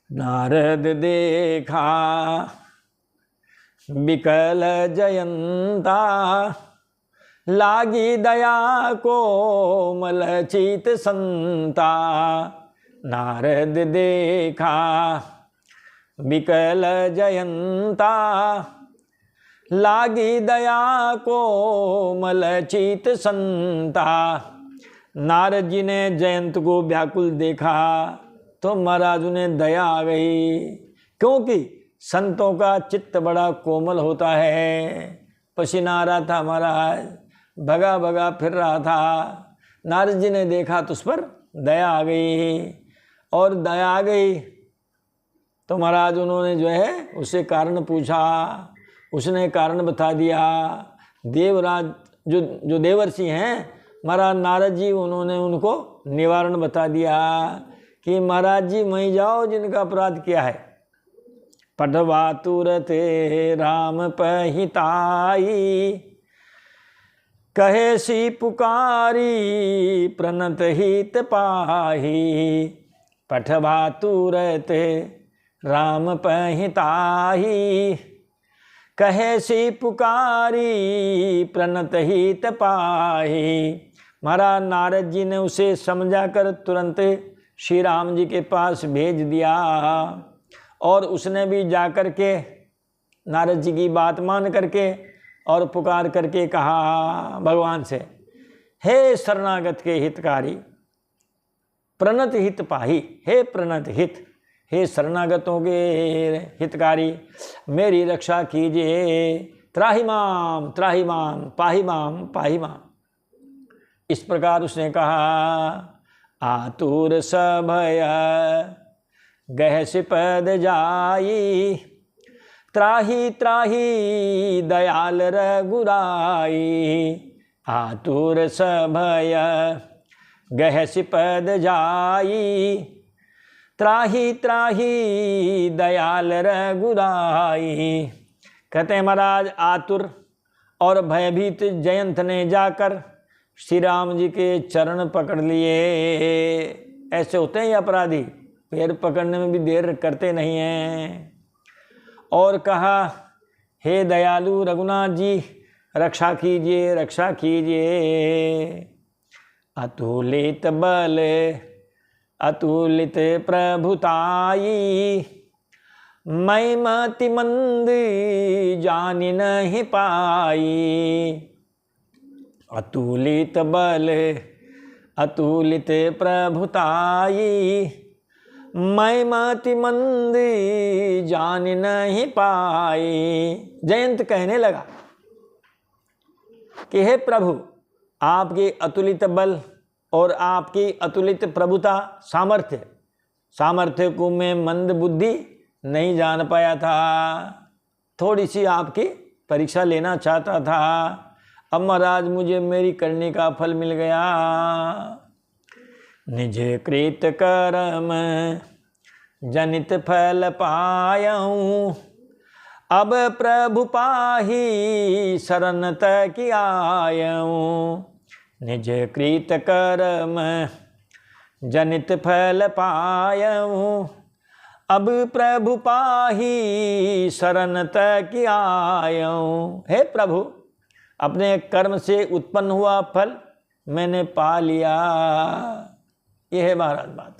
नारद देखा विकल जयंता, लागी दया कोमल चित संता। नारद देखा विकल जयंता, लागी दया कोमल चित संता। नारद जी ने जयंत को व्याकुल देखा तो महाराज उन्हें दया आ गई, क्योंकि संतों का चित्त बड़ा कोमल होता है। पसीना आ रहा था महाराज, भगा भगा फिर रहा था। नारद जी ने देखा तो उस पर दया आ गई, और दया आ गई तो महाराज उन्होंने जो है उससे कारण पूछा, उसने कारण बता दिया। देवराज जो देवर्षि हैं महाराज नारद जी, उन्होंने उनको निवारण बता दिया कि महाराज जी वहीं जाओ जिनका अपराध किया है। पठवा तुरत राम पहिताई, कहे सी पुकारी प्रणत हित पाही। पठवा तुरत राम पहिताई, कहे सी पुकारी प्रणत हित पाही। महाराज नारद जी ने उसे समझा कर तुरंत श्री राम जी के पास भेज दिया, और उसने भी जाकर के नारद जी की बात मान करके और पुकार करके कहा भगवान से, हे शरणागत के हितकारी, प्रणत हित पाही, हे प्रणत हित, हे शरणागतों के हितकारी, मेरी रक्षा कीजिए। त्राहि माम पाहि माम पाहि माम। इस प्रकार उसने कहा। आतुर सभय गहस पद जाई, त्राहि त्राहि दयाल रघुराई। आतुर सभय गहस पद जाई, त्राहि त्राहि दयाल रघुराई। कहते हैं महाराज आतुर और भयभीत जयंत ने जाकर श्री राम जी के चरण पकड़ लिए। ऐसे होते हैं ये अपराधी, पैर पकड़ने में भी देर करते नहीं हैं। और कहा, हे दयालु रघुनाथ जी, रक्षा कीजिए, रक्षा कीजिए। अतुलित बल अतुलित प्रभुताई, मैं मति मंद जान नहीं पाई। अतुलित बल अतुलित प्रभुताई, मैं मति मंद जान नहीं पाई। जयंत कहने लगा कि हे प्रभु, आपके अतुलित बल और आपकी अतुलित प्रभुता, सामर्थ्य को मैं मंद बुद्धि नहीं जान पाया था। थोड़ी सी आपकी परीक्षा लेना चाहता था। अब महाराज मुझे मेरी करने का फल मिल गया। निज कृत कर्म जनित फल पायऊं। अब प्रभु पाही शरण तक आयऊं। निज कृत कर्म जनित फल पायऊं। अब प्रभु पाही शरण तक आयऊं। हे प्रभु, अपने कर्म से उत्पन्न हुआ फल मैंने पा लिया। यह है महाराज बात।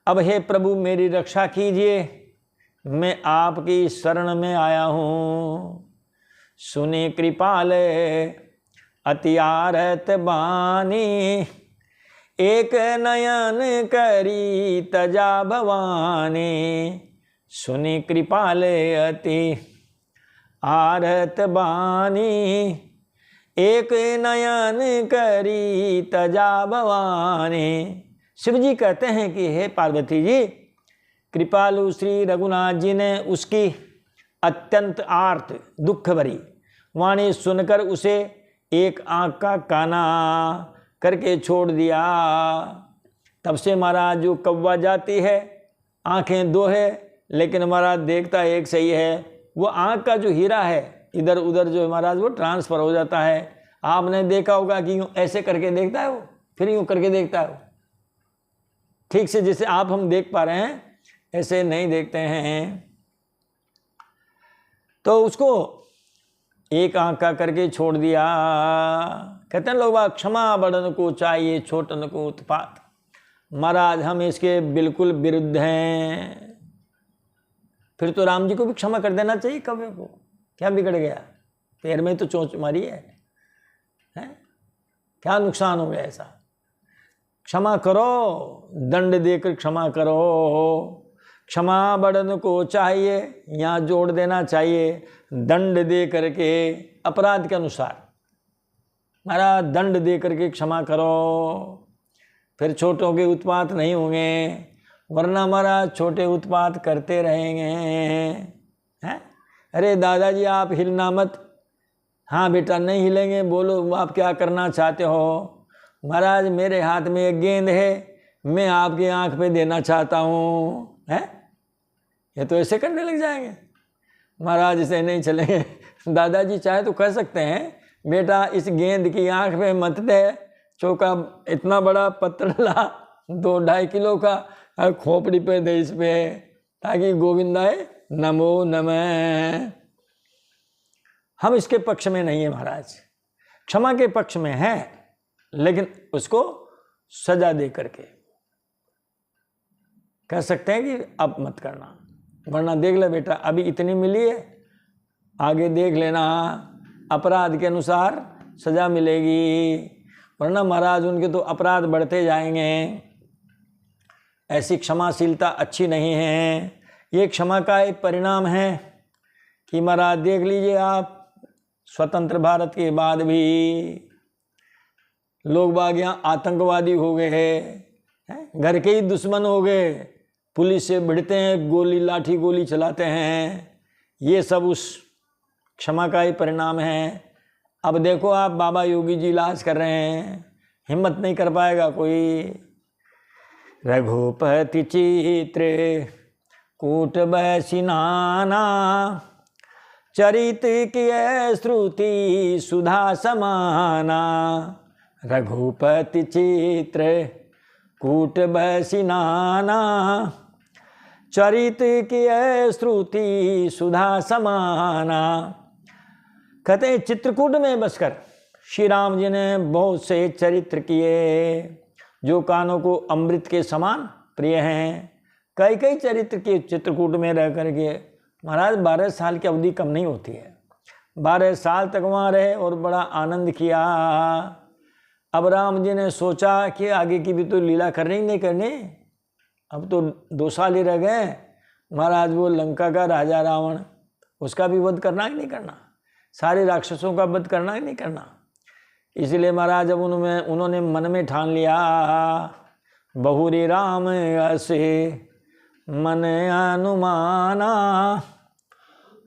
अब हे प्रभु मेरी रक्षा कीजिए, मैं आपकी शरण में आया हूँ। सुने कृपाल अति आरत बानी। एक नयन करी तजा भवानी। सुनी कृपाल अति आरत बानी। एक नयन करी तजा भवानी। शिव जी कहते हैं कि हे पार्वती जी, कृपालु श्री रघुनाथ जी ने उसकी अत्यंत आर्त दुख भरी वाणी सुनकर उसे एक आँख का काना करके छोड़ दिया। तब से महाराज जो कौवा जाती है, आँखें दो है लेकिन महाराज देखता एक सही है। वो आँख का जो हीरा है इधर उधर जो महाराज वो ट्रांसफ़र हो जाता है। आपने देखा होगा कि यूँ ऐसे करके देखता है वो, फिर यूँ करके देखता है वो। ठीक से जैसे आप हम देख पा रहे हैं ऐसे नहीं देखते हैं। तो उसको एक आँख का करके छोड़ दिया। कहते हैं लोग क्षमा बड़न को चाहिए छोटन को उत्पात। महाराज हम इसके बिल्कुल विरुद्ध हैं। फिर तो राम जी को भी क्षमा कर देना चाहिए कव्य को। क्या बिगड़ गया? पैर में तो चोंच मारी है? क्या नुकसान हो गया ऐसा? क्षमा करो, दंड देकर क्षमा करो। क्षमा बड़न को चाहिए, यहाँ जोड़ देना चाहिए दंड दे करके, अपराध के अनुसार महाराज दंड दे करके क्षमा करो। फिर छोटों के उत्पात नहीं होंगे, वरना महाराज छोटे उत्पात करते रहेंगे। हैं? अरे दादाजी आप हिलना मत। हाँ बेटा नहीं हिलेंगे, बोलो आप क्या करना चाहते हो। महाराज मेरे हाथ में एक गेंद है, मैं आपकी आंख पे देना चाहता हूँ। है ये तो ऐसे करने लग जाएंगे। महाराज इसे नहीं चलेंगे। दादाजी चाहे तो कह सकते हैं बेटा इस गेंद की आंख पे मत दे। चौका इतना बड़ा पत्थर ला 2-2.5 किलो का खोपड़ी पे दे इस पे, ताकि गोविंदाय नमो नमः। हम इसके पक्ष में नहीं है महाराज, क्षमा के पक्ष में है, लेकिन उसको सजा दे करके कह सकते हैं कि अब मत करना, वरना देख ले बेटा अभी इतनी मिली है, आगे देख लेना, अपराध के अनुसार सजा मिलेगी। वरना महाराज उनके तो अपराध बढ़ते जाएंगे। ऐसी क्षमाशीलता अच्छी नहीं है। ये क्षमा का एक परिणाम है कि महाराज देख लीजिए आप, स्वतंत्र भारत के बाद भी लोग बाग यहाँ आतंकवादी हो गए हैं, घर के ही दुश्मन हो गए, पुलिस से भिड़ते हैं, गोली लाठी गोली चलाते हैं। ये सब उस क्षमा का ही परिणाम है। अब देखो आप बाबा योगी जी इलाज कर रहे हैं, हिम्मत नहीं कर पाएगा कोई। रघुपति चित्र कूट बैसिनाना, चरित किए श्रुति सुधा समाना। रघुपति चित्र कूट बैसिनाना, चरित किए श्रुति सुधा समाना। कहते हैं चित्रकूट में बसकर श्री राम जी ने बहुत से चरित्र किए जो कानों को अमृत के समान प्रिय हैं। कई कई चरित्र किए चित्रकूट में रह करके। महाराज 12 साल की अवधि कम नहीं होती है। 12 साल तक वहाँ रहे और बड़ा आनंद किया। अब राम जी ने सोचा कि आगे की भी तो लीला करनी ही नहीं करनी, अब तो 2 साल ही रह गए। महाराज वो लंका का राजा रावण, उसका भी वध करना ही नहीं करना, सारे राक्षसों का वध करना ही नहीं करना। इसलिए महाराज जब उन्होंने मन में ठान लिया, बहुरी राम असे मन अनुमाना,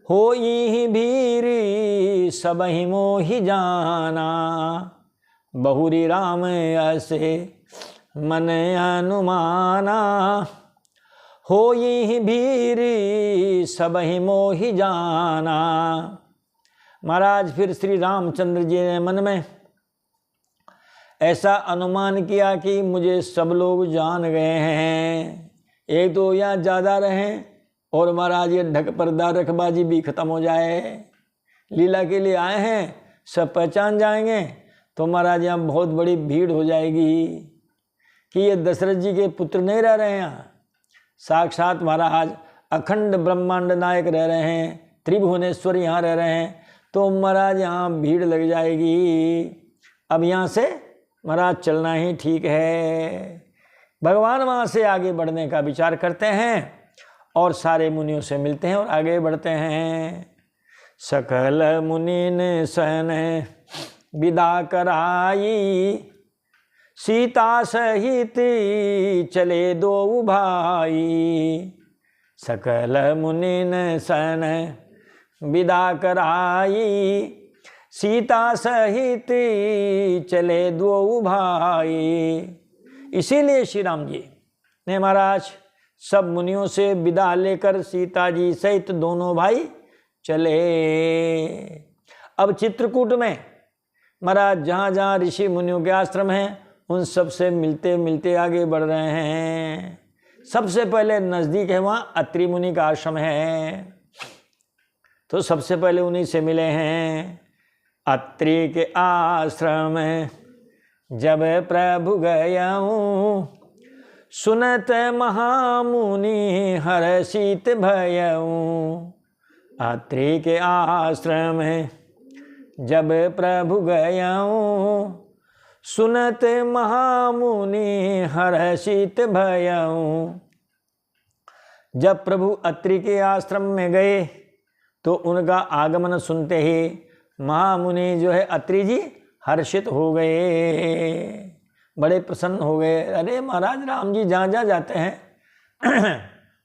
होई भीरी सबहि मोहि जाना। बहुरी राम असे मन अनुमाना, हो ही भीरी सब ही मोहि जाना। महाराज फिर श्री रामचंद्र जी ने मन में ऐसा अनुमान किया कि मुझे सब लोग जान गए हैं, एक तो यहाँ ज़्यादा रहें और महाराज ये ढक पर्दा रखबाजी भी खत्म हो जाए। लीला के लिए आए हैं, सब पहचान जाएंगे तो महाराज यहाँ बहुत बड़ी भीड़ हो जाएगी कि ये दशरथ जी के पुत्र नहीं रह रहे हैं, यहाँ साक्षात महाराज अखंड ब्रह्मांड नायक रह रहे हैं, त्रिभुवनेश्वर यहाँ रह रहे हैं, तो महाराज यहाँ भीड़ लग जाएगी। अब यहाँ से महाराज चलना ही ठीक है। भगवान वहाँ से आगे बढ़ने का विचार करते हैं और सारे मुनियों से मिलते हैं और आगे बढ़ते हैं। सकल मुनि ने सन विदा कराई, सीता सहित चले दो भाई। सकल मुनि ने सन विदा कराई, सीता सहित चले दो भाई। इसीलिए श्री राम जी ने महाराज सब मुनियों से विदा लेकर सीता जी सहित दोनों भाई चले। अब चित्रकूट में महाराज जहाँ जहाँ ऋषि मुनियों के आश्रम हैं उन सब से मिलते मिलते आगे बढ़ रहे हैं। सबसे पहले नज़दीक है वहाँ अत्रि मुनि का आश्रम है, तो सबसे पहले उन्हीं से मिले हैं। अत्रि के आश्रम जब प्रभु गयऊँ, सुनत महामुनि हर्षित भयऊँ। अत्रि के आश्रम जब प्रभु गयऊँ, सुनत महामुनि हर्षित भयऊँ। जब प्रभु अत्रि के आश्रम में गए तो उनका आगमन सुनते ही महामुनि जो है अत्रि जी हर्षित हो गए, बड़े प्रसन्न हो गए। अरे महाराज राम जी जहाँ जहाँ जाते हैं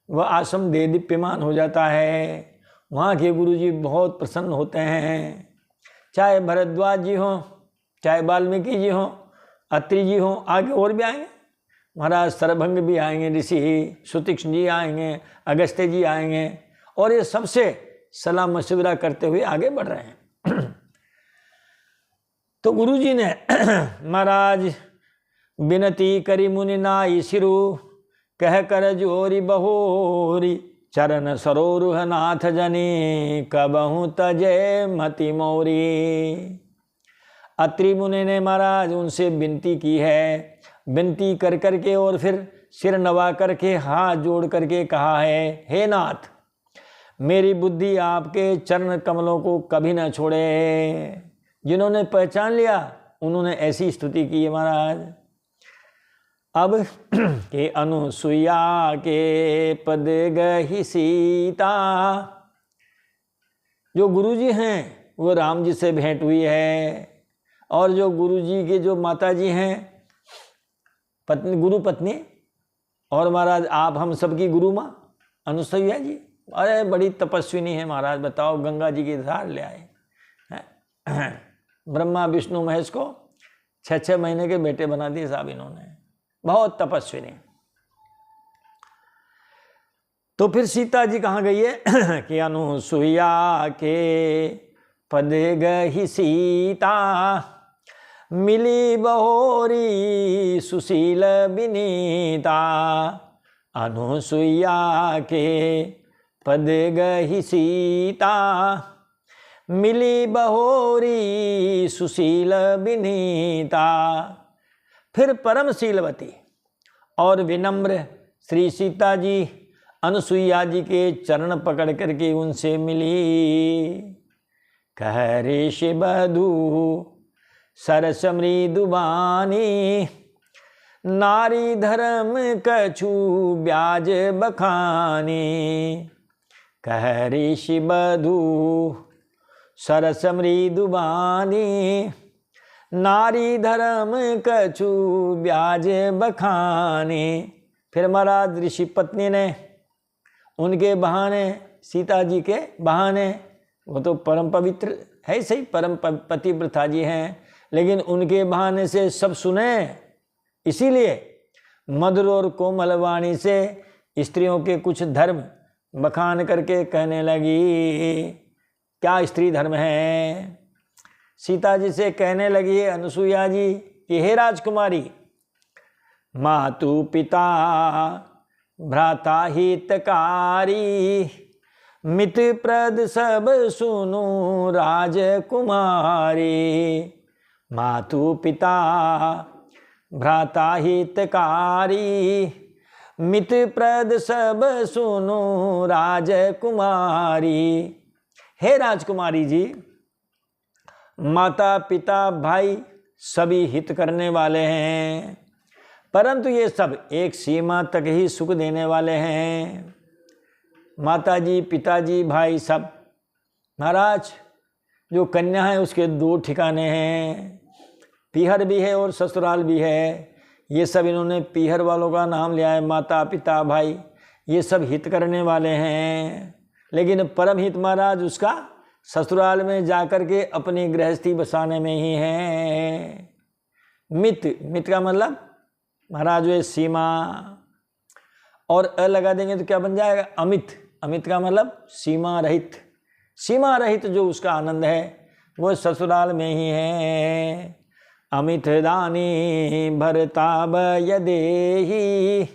वह आश्रम दे दीप्यमान हो जाता है, वहाँ के गुरु जी बहुत प्रसन्न होते हैं। चाहे भरद्वाज जी हों, चाहे वाल्मीकि जी हों, अत्रि जी हों, आगे और भी आएंगे महाराज, सरभंग भी आएंगे, ऋषि सुतीक्ष्ण जी आएंगे, अगस्त्य जी आएंगे, और ये सबसे सलाह मशविरा करते हुए आगे बढ़ रहे हैं। तो गुरु जी ने महाराज विनती करी मुनि नाई सिरु, कह कर जोरी बहोरी, चरण सरोरुह नाथ जनी, कबहू तजय मति मोरी। अत्रि मुनि ने महाराज उनसे विनती की है, विनती कर करके और फिर सिर नवा करके हाथ जोड़ करके कहा है, हे नाथ मेरी बुद्धि आपके चरण कमलों को कभी न छोड़े। जिन्होंने पहचान लिया उन्होंने ऐसी स्तुति की है महाराज। अब के अनुसुईया के पद गही सीता, जो गुरुजी हैं वो राम जी से भेंट हुई है, और जो गुरुजी के जो माता जी हैं पत्नी, गुरु पत्नी, और महाराज आप हम सबकी गुरु माँ अनुसुईया जी, अरे बड़ी तपस्विनी है महाराज। बताओ, गंगा जी की धार ले आए, ब्रह्मा विष्णु महेश को 6-6 महीने के बेटे बना दिए साहब इन्होंने, बहुत तपस्विनी। तो फिर सीता जी कहाँ गई है कि अनुसुईया के पद गही सीता, मिली बहोरी सुशील विनीता। अनुसुईया के पद गही सीता, मिली बहोरी सुशील विनीता। फिर परम शीलवती और विनम्र श्री सीता जी अनुसुईया जी के चरण पकड़ करके उनसे मिली। कह ऋषि बधू सरस मृदुबानी, नारी धर्म कछु ब्याज बखानी। कह ऋषि बधू सरस मृदुबानी, नारी धर्म कछु ब्याज बखानी। फिर महाराज ऋषि पत्नी ने उनके बहाने, सीता जी के बहाने, वो तो परम पवित्र है, सही परम पतिव्रता जी हैं, लेकिन उनके बहाने से सब सुने, इसीलिए मधुर और कोमल वाणी से स्त्रियों के कुछ धर्म बखान करके कहने लगी। क्या स्त्री धर्म है? सीता जी से कहने लगी अनुसुईया जी कि हे राजकुमारी, मातु पिता भ्राता हितकारी, मित्र प्रद सब सुनु राजकुमारी। मातु पिता भ्राता हितकारी, मित्र प्रद सब सुनु राजकुमारी। हे राजकुमारी जी, माता पिता भाई सभी हित करने वाले हैं, परंतु ये सब एक सीमा तक ही सुख देने वाले हैं। माता जी, पिताजी, भाई सब। महाराज, जो कन्या है उसके 2 ठिकाने हैं, पीहर भी है और ससुराल भी है। ये सब इन्होंने पीहर वालों का नाम लिया है, माता पिता भाई, ये सब हित करने वाले हैं। लेकिन परम हित महाराज उसका ससुराल में जाकर के अपनी गृहस्थी बसाने में ही है। मित का मतलब महाराज ये सीमा, और अ लगा देंगे तो क्या बन जाएगा? अमित। अमित का मतलब सीमा रहित। सीमा रहित जो उसका आनंद है वो ससुराल में ही है। अमित दानी भरताब यदेहि,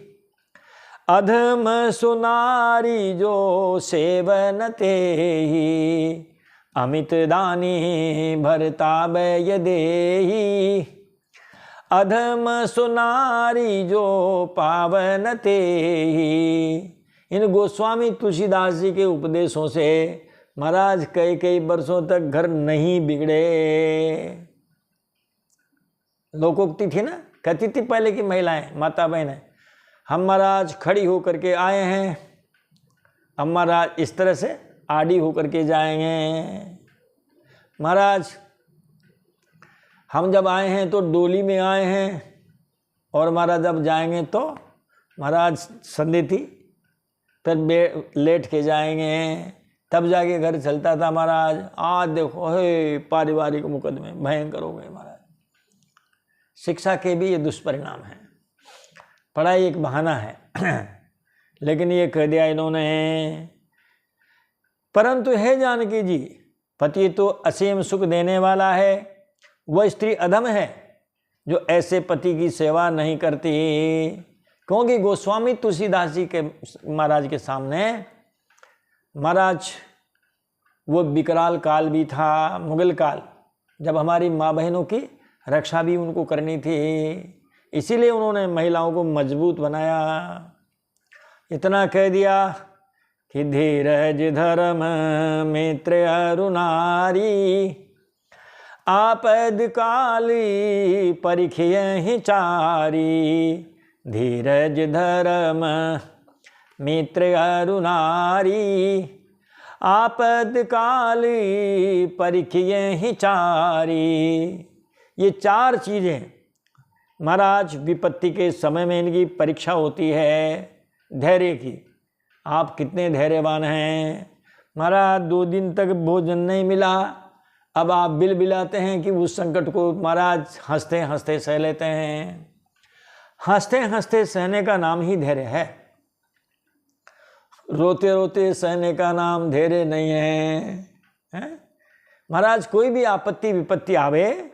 अधम सुनारी जो सेवन तेहि। अमित दानी भरताब यदेहि, अधम सुनारी जो पावन तेहि। इन गोस्वामी तुलसीदास जी के उपदेशों से महाराज कई वर्षों तक घर नहीं बिगड़े। लोकोक्ति थी ना, कहती थी पहले की महिलाएं, माता बहनें, हम महाराज खड़ी होकर के आए हैं, हम महाराज इस तरह से आड़ी होकर के जाएंगे। महाराज हम जब आए हैं तो डोली में आए हैं, और महाराज जब जाएंगे तो महाराज संधि फिर लेट के जाएंगे, तब जाके घर चलता था महाराज। आज देखो हे पारिवारिक मुकदमे भयंकर हो गए महाराज। शिक्षा के भी ये दुष्परिणाम हैं। पढ़ाई एक बहाना है लेकिन ये कह दिया इन्होंने। परंतु हे जानकी जी, पति तो असीम सुख देने वाला है, वह स्त्री अधम है जो ऐसे पति की सेवा नहीं करती। क्योंकि गोस्वामी तुलसीदास जी के महाराज के सामने महाराज वो विकराल काल भी था, मुगल काल, जब हमारी माँ बहनों की रक्षा भी उनको करनी थी। इसीलिए उन्होंने महिलाओं को मजबूत बनाया। इतना कह दिया कि धीरज धर्म मित्र अरुणारी, आपद काली परिखियहि चारी। धीरज धर्म मित्र अरुणारी, आपद काली परिखियहि चारी। ये 4 चीज़ें महाराज विपत्ति के समय में इनकी परीक्षा होती है धैर्य की। आप कितने धैर्यवान हैं। महाराज 2 दिन तक भोजन नहीं मिला, अब आप बिलबिलाते हैं कि उस संकट को महाराज हंसते हंसते सह लेते हैं। हंसते हंसते सहने का नाम ही धैर्य है। रोते रोते सहने का नाम धैर्य नहीं है? महाराज कोई भी आपत्ति विपत्ति आवे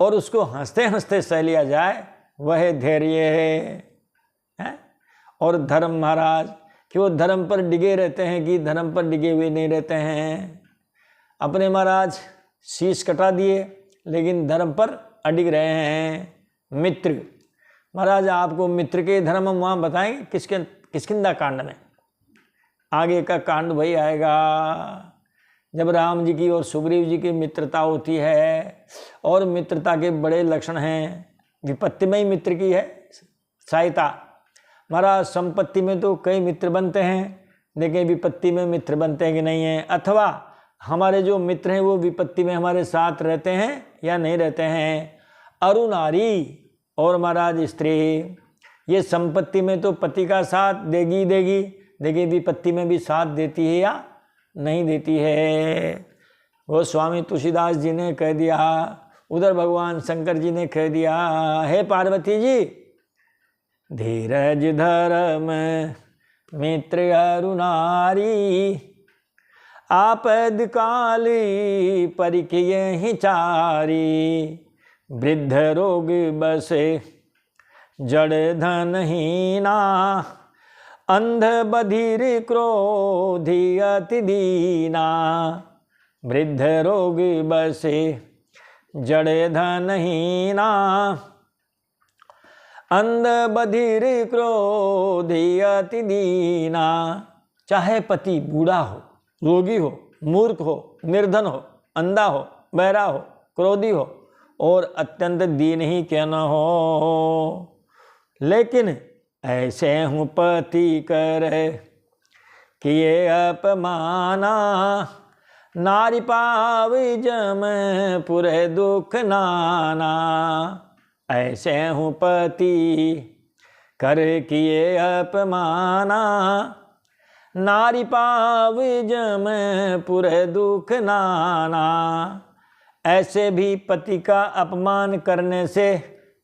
और उसको हंसते हंसते सह लिया जाए, वह धैर्य है। और धर्म महाराज कि वो धर्म पर डिगे रहते हैं कि धर्म पर डिगे हुए नहीं रहते हैं। अपने महाराज शीश कटा दिए लेकिन धर्म पर अडिग रहे हैं। मित्र महाराज आपको मित्र के धर्म हम वहाँ बताएंगे किष्किंधा कांड में। आगे का कांड वही आएगा जब राम जी की और सुग्रीव जी की मित्रता होती है। और मित्रता के बड़े लक्षण हैं। विपत्ति में ही मित्र की है सहायता। महाराज संपत्ति में तो कई मित्र बनते हैं, लेकिन विपत्ति में मित्र बनते हैं कि नहीं हैं, अथवा हमारे जो मित्र हैं वो विपत्ति में हमारे साथ रहते हैं या नहीं रहते हैं। अरुणारी और महाराज स्त्री, ये संपत्ति में तो पति का साथ देगी देगी, लेकिन विपत्ति में भी साथ देती है या नहीं देती है। वो स्वामी तुलसीदास जी ने कह दिया, उधर भगवान शंकर जी ने कह दिया, हे पार्वती जी, धीरज धर्म मित्र अरुणारी, आपद काल परिकिय ही चारी, वृद्ध रोग बसे जड़ धनहीना, अंध बधिर क्रोधी अति दीना, वृद्ध रोग बसे जड़ धनहीना, अंध बधिर क्रोधी अति दीना। चाहे पति बूढ़ा हो, रोगी हो, मूर्ख हो, निर्धन हो, अंधा हो, बहरा हो, क्रोधी हो और अत्यंत दीन ही क्यों न हो, लेकिन ऐसे हूँ पति कर किए अपमाना, नारी पावे जम पुरे दुख नाना। ऐसे हूँ पति कर किए अपमाना, नारी पावे जम पुरे दुख नाना। ऐसे भी पति का अपमान करने से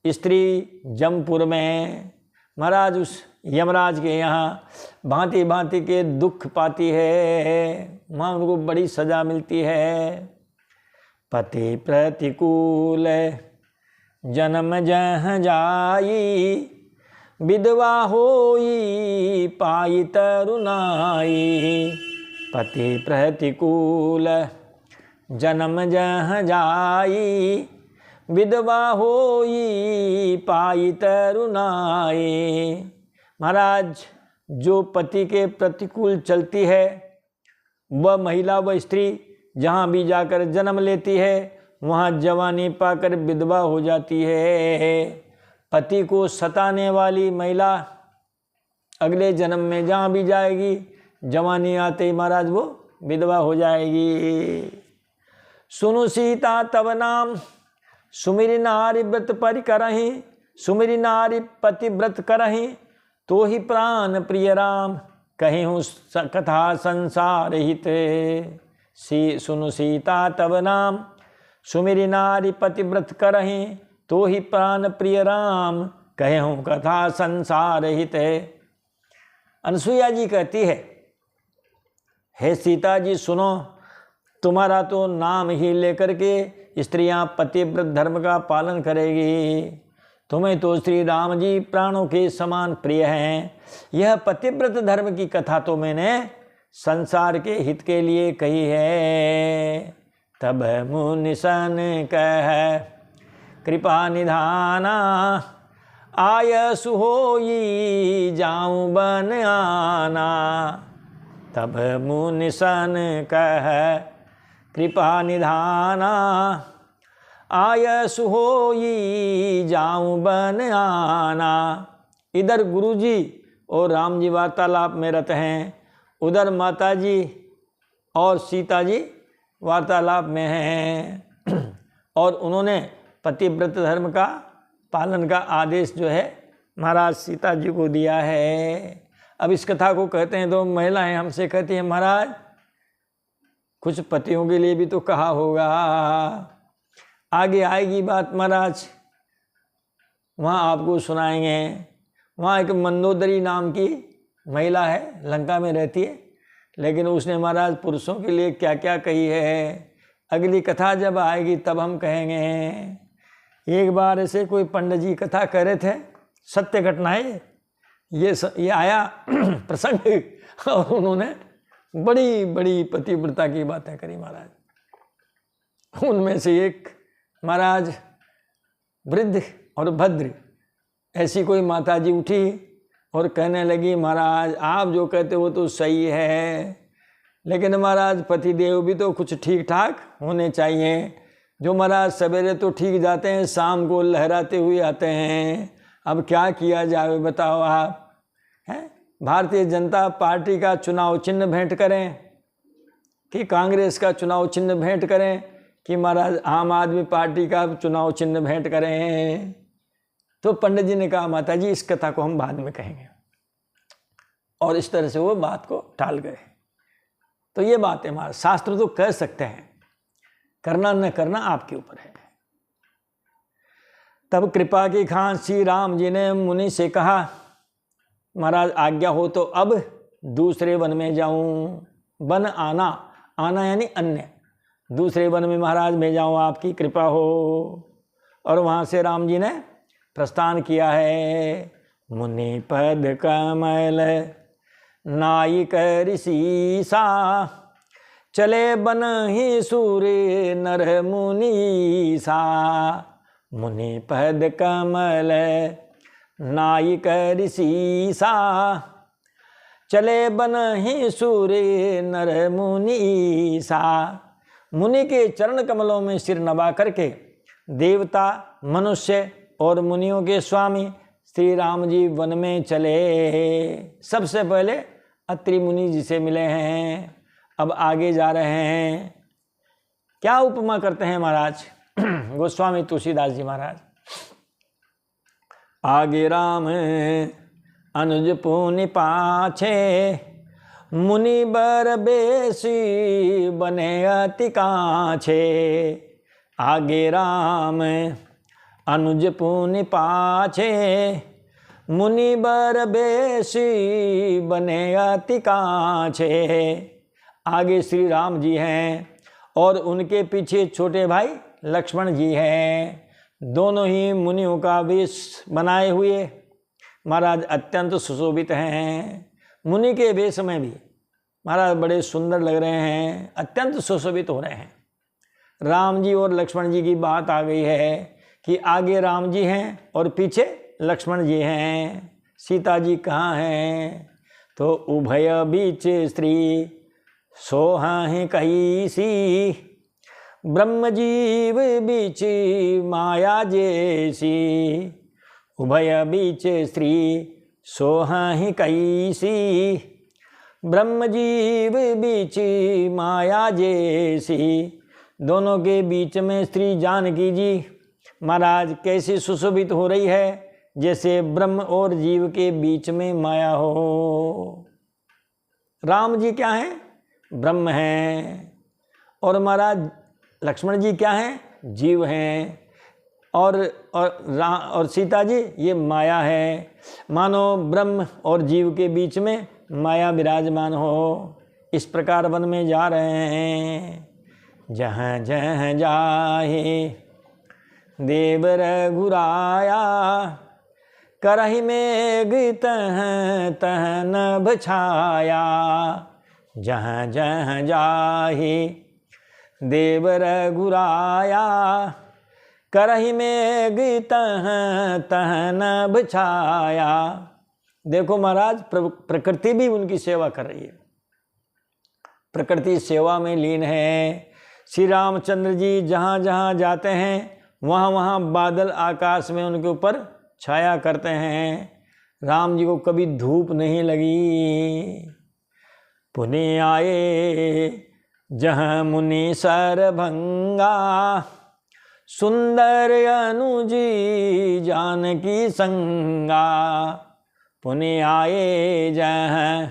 स्त्री जमपुर में महाराज उस यमराज के यहाँ भांति भांति के दुख पाती है, वहाँ उनको बड़ी सजा मिलती है। पति प्रतिकूल जन्म जह जाई, विधवा होई पाई तरुणाई। पति प्रतिकूल जन्म जह जाई, विधवा होई पाई तरुणाई। महाराज जो पति के प्रतिकूल चलती है वह महिला व स्त्री जहाँ भी जाकर जन्म लेती है वहाँ जवानी पाकर विधवा हो जाती है। पति को सताने वाली महिला अगले जन्म में जहाँ भी जाएगी जवानी आते ही महाराज वो विधवा हो जाएगी। सुनु सीता तब नाम, सुमिरि नारी व्रत परि करहि, सुमिरि नारी पति व्रत करहि, तो ही प्राण प्रिय राम, कहीं हूँ कथा संसार हित। सुनु सीता तब नाम, सुमिरि नारी पति व्रत करहि, तो ही प्राण प्रिय राम, कहे हूँ कथा संसार हित। अनसुईया जी कहती है, हे सीता जी सुनो, तुम्हारा तो नाम ही लेकर के स्त्रियां पतिव्रत धर्म का पालन करेगी। तुम्हें तो श्री राम जी प्राणों के समान प्रिय हैं। यह पतिव्रत धर्म की कथा तो मैंने संसार के हित के लिए कही है। तब मुनि सन कह कृपा निधाना, आयसु होई जाऊं बन आना। तब मुनि सन कह कृपा निधाना, आयसु होई जाऊं बन आना। इधर गुरुजी और राम जी वार्तालाप में रत हैं, उधर माता जी और सीता जी वार्तालाप में हैं और उन्होंने पतिव्रत धर्म का पालन का आदेश जो है महाराज सीता जी को दिया है। अब इस कथा को कहते हैं तो महिलाएं हमसे कहती हैं, महाराज कुछ पतियों के लिए भी तो कहा होगा। आगे आएगी बात महाराज, वहाँ आपको सुनाएंगे। वहाँ एक मंदोदरी नाम की महिला है, लंका में रहती है, लेकिन उसने महाराज पुरुषों के लिए क्या क्या कही है, अगली कथा जब आएगी तब हम कहेंगे। एक बार ऐसे कोई पंडित जी कथा कह रहे थे, सत्य घटना है ये आया प्रसंग, और उन्होंने बड़ी बड़ी पतिव्रता की बातें करी महाराज। उनमें से एक महाराज वृद्ध और भद्र ऐसी कोई माता जी उठी और कहने लगी, महाराज आप जो कहते हो तो सही है, लेकिन महाराज पतिदेव भी तो कुछ ठीक ठाक होने चाहिए। जो महाराज सवेरे तो ठीक जाते हैं, शाम को लहराते हुए आते हैं। अब क्या किया जाए बताओ आप, हैं? भारतीय जनता पार्टी का चुनाव चिन्ह भेंट करें कि कांग्रेस का चुनाव चिन्ह भेंट करें कि महाराज आम आदमी पार्टी का चुनाव चिन्ह भेंट करें। तो पंडित जी ने कहा, माता जी इस कथा को हम बाद में कहेंगे, और इस तरह से वो बात को टाल गए। तो ये बात है, हमारा शास्त्र तो कह सकते हैं, करना न करना आपके ऊपर है। तब कृपा की खान श्री राम जी ने मुनि से कहा, महाराज आज्ञा हो तो अब दूसरे वन में जाऊं। वन आना, आना यानी अन्य, दूसरे वन में महाराज मैं जाऊं, आपकी कृपा हो। और वहाँ से राम जी ने प्रस्थान किया है। मुनि पद कमल नायिक ऋषि सा, चले बन ही सूर्य नर मुनि सा। मुनि पद कमल नायिक ऋषि सा, चले बन ही सूर्य नर मुनि सा। मुनि के चरण कमलों में सिर नवा करके देवता, मनुष्य और मुनियों के स्वामी श्री राम जी वन में चले। सबसे पहले अत्रि मुनि जी से मिले हैं, अब आगे जा रहे हैं। क्या उपमा करते हैं महाराज गोस्वामी तुलसीदास जी महाराज। आगे राम अनुज पुनि पाछे, मुनि बर बेसी बने अति काछे। आगे राम अनुज पुनि पाछे, मुनि बर बेसी बने अति काछे। आगे श्री राम जी हैं और उनके पीछे छोटे भाई लक्ष्मण जी हैं। दोनों ही मुनियों का वेश बनाए हुए महाराज अत्यंत सुशोभित हैं। मुनि के वेश में भी महाराज बड़े सुंदर लग रहे हैं, अत्यंत सुशोभित हो रहे हैं। राम जी और लक्ष्मण जी की बात आ गई है कि आगे राम जी हैं और पीछे लक्ष्मण जी हैं। सीता जी कहाँ हैं? तो उभय बीच स्त्री सोहाहि कही सी, ब्रह्म जीव बीच माया जैसी। उभय बीच स्त्री सोहाहि कही सी, ब्रह्म जीव बीच माया जैसी। दोनों के बीच में स्त्री जानकी जी महाराज कैसी सुशोभित हो रही है, जैसे ब्रह्म और जीव के बीच में माया हो। राम जी क्या हैं? ब्रह्म हैं। और महाराज लक्ष्मण जी क्या हैं? जीव हैं। और सीता जी ये माया है। मानो ब्रह्म और जीव के बीच में माया विराजमान हो। इस प्रकार वन में जा रहे हैं। जहाँ जहाँ जाहे देव रघुराया, करहि मेघ तह तह नभ छाया। जहाँ जहाँ जाहे देव रघुराया, करहि मेघ तह तह नभ छाया। देखो महाराज प्रकृति भी उनकी सेवा कर रही है, प्रकृति सेवा में लीन है। श्री रामचंद्र जी जहाँ जहाँ जाते हैं वहाँ वहाँ बादल आकाश में उनके ऊपर छाया करते हैं। राम जी को कभी धूप नहीं लगी। पुनि आए जहाँ मुनि सरभंगा, सुंदर अनुजी जानकी संगा। पुनि आए जहाँ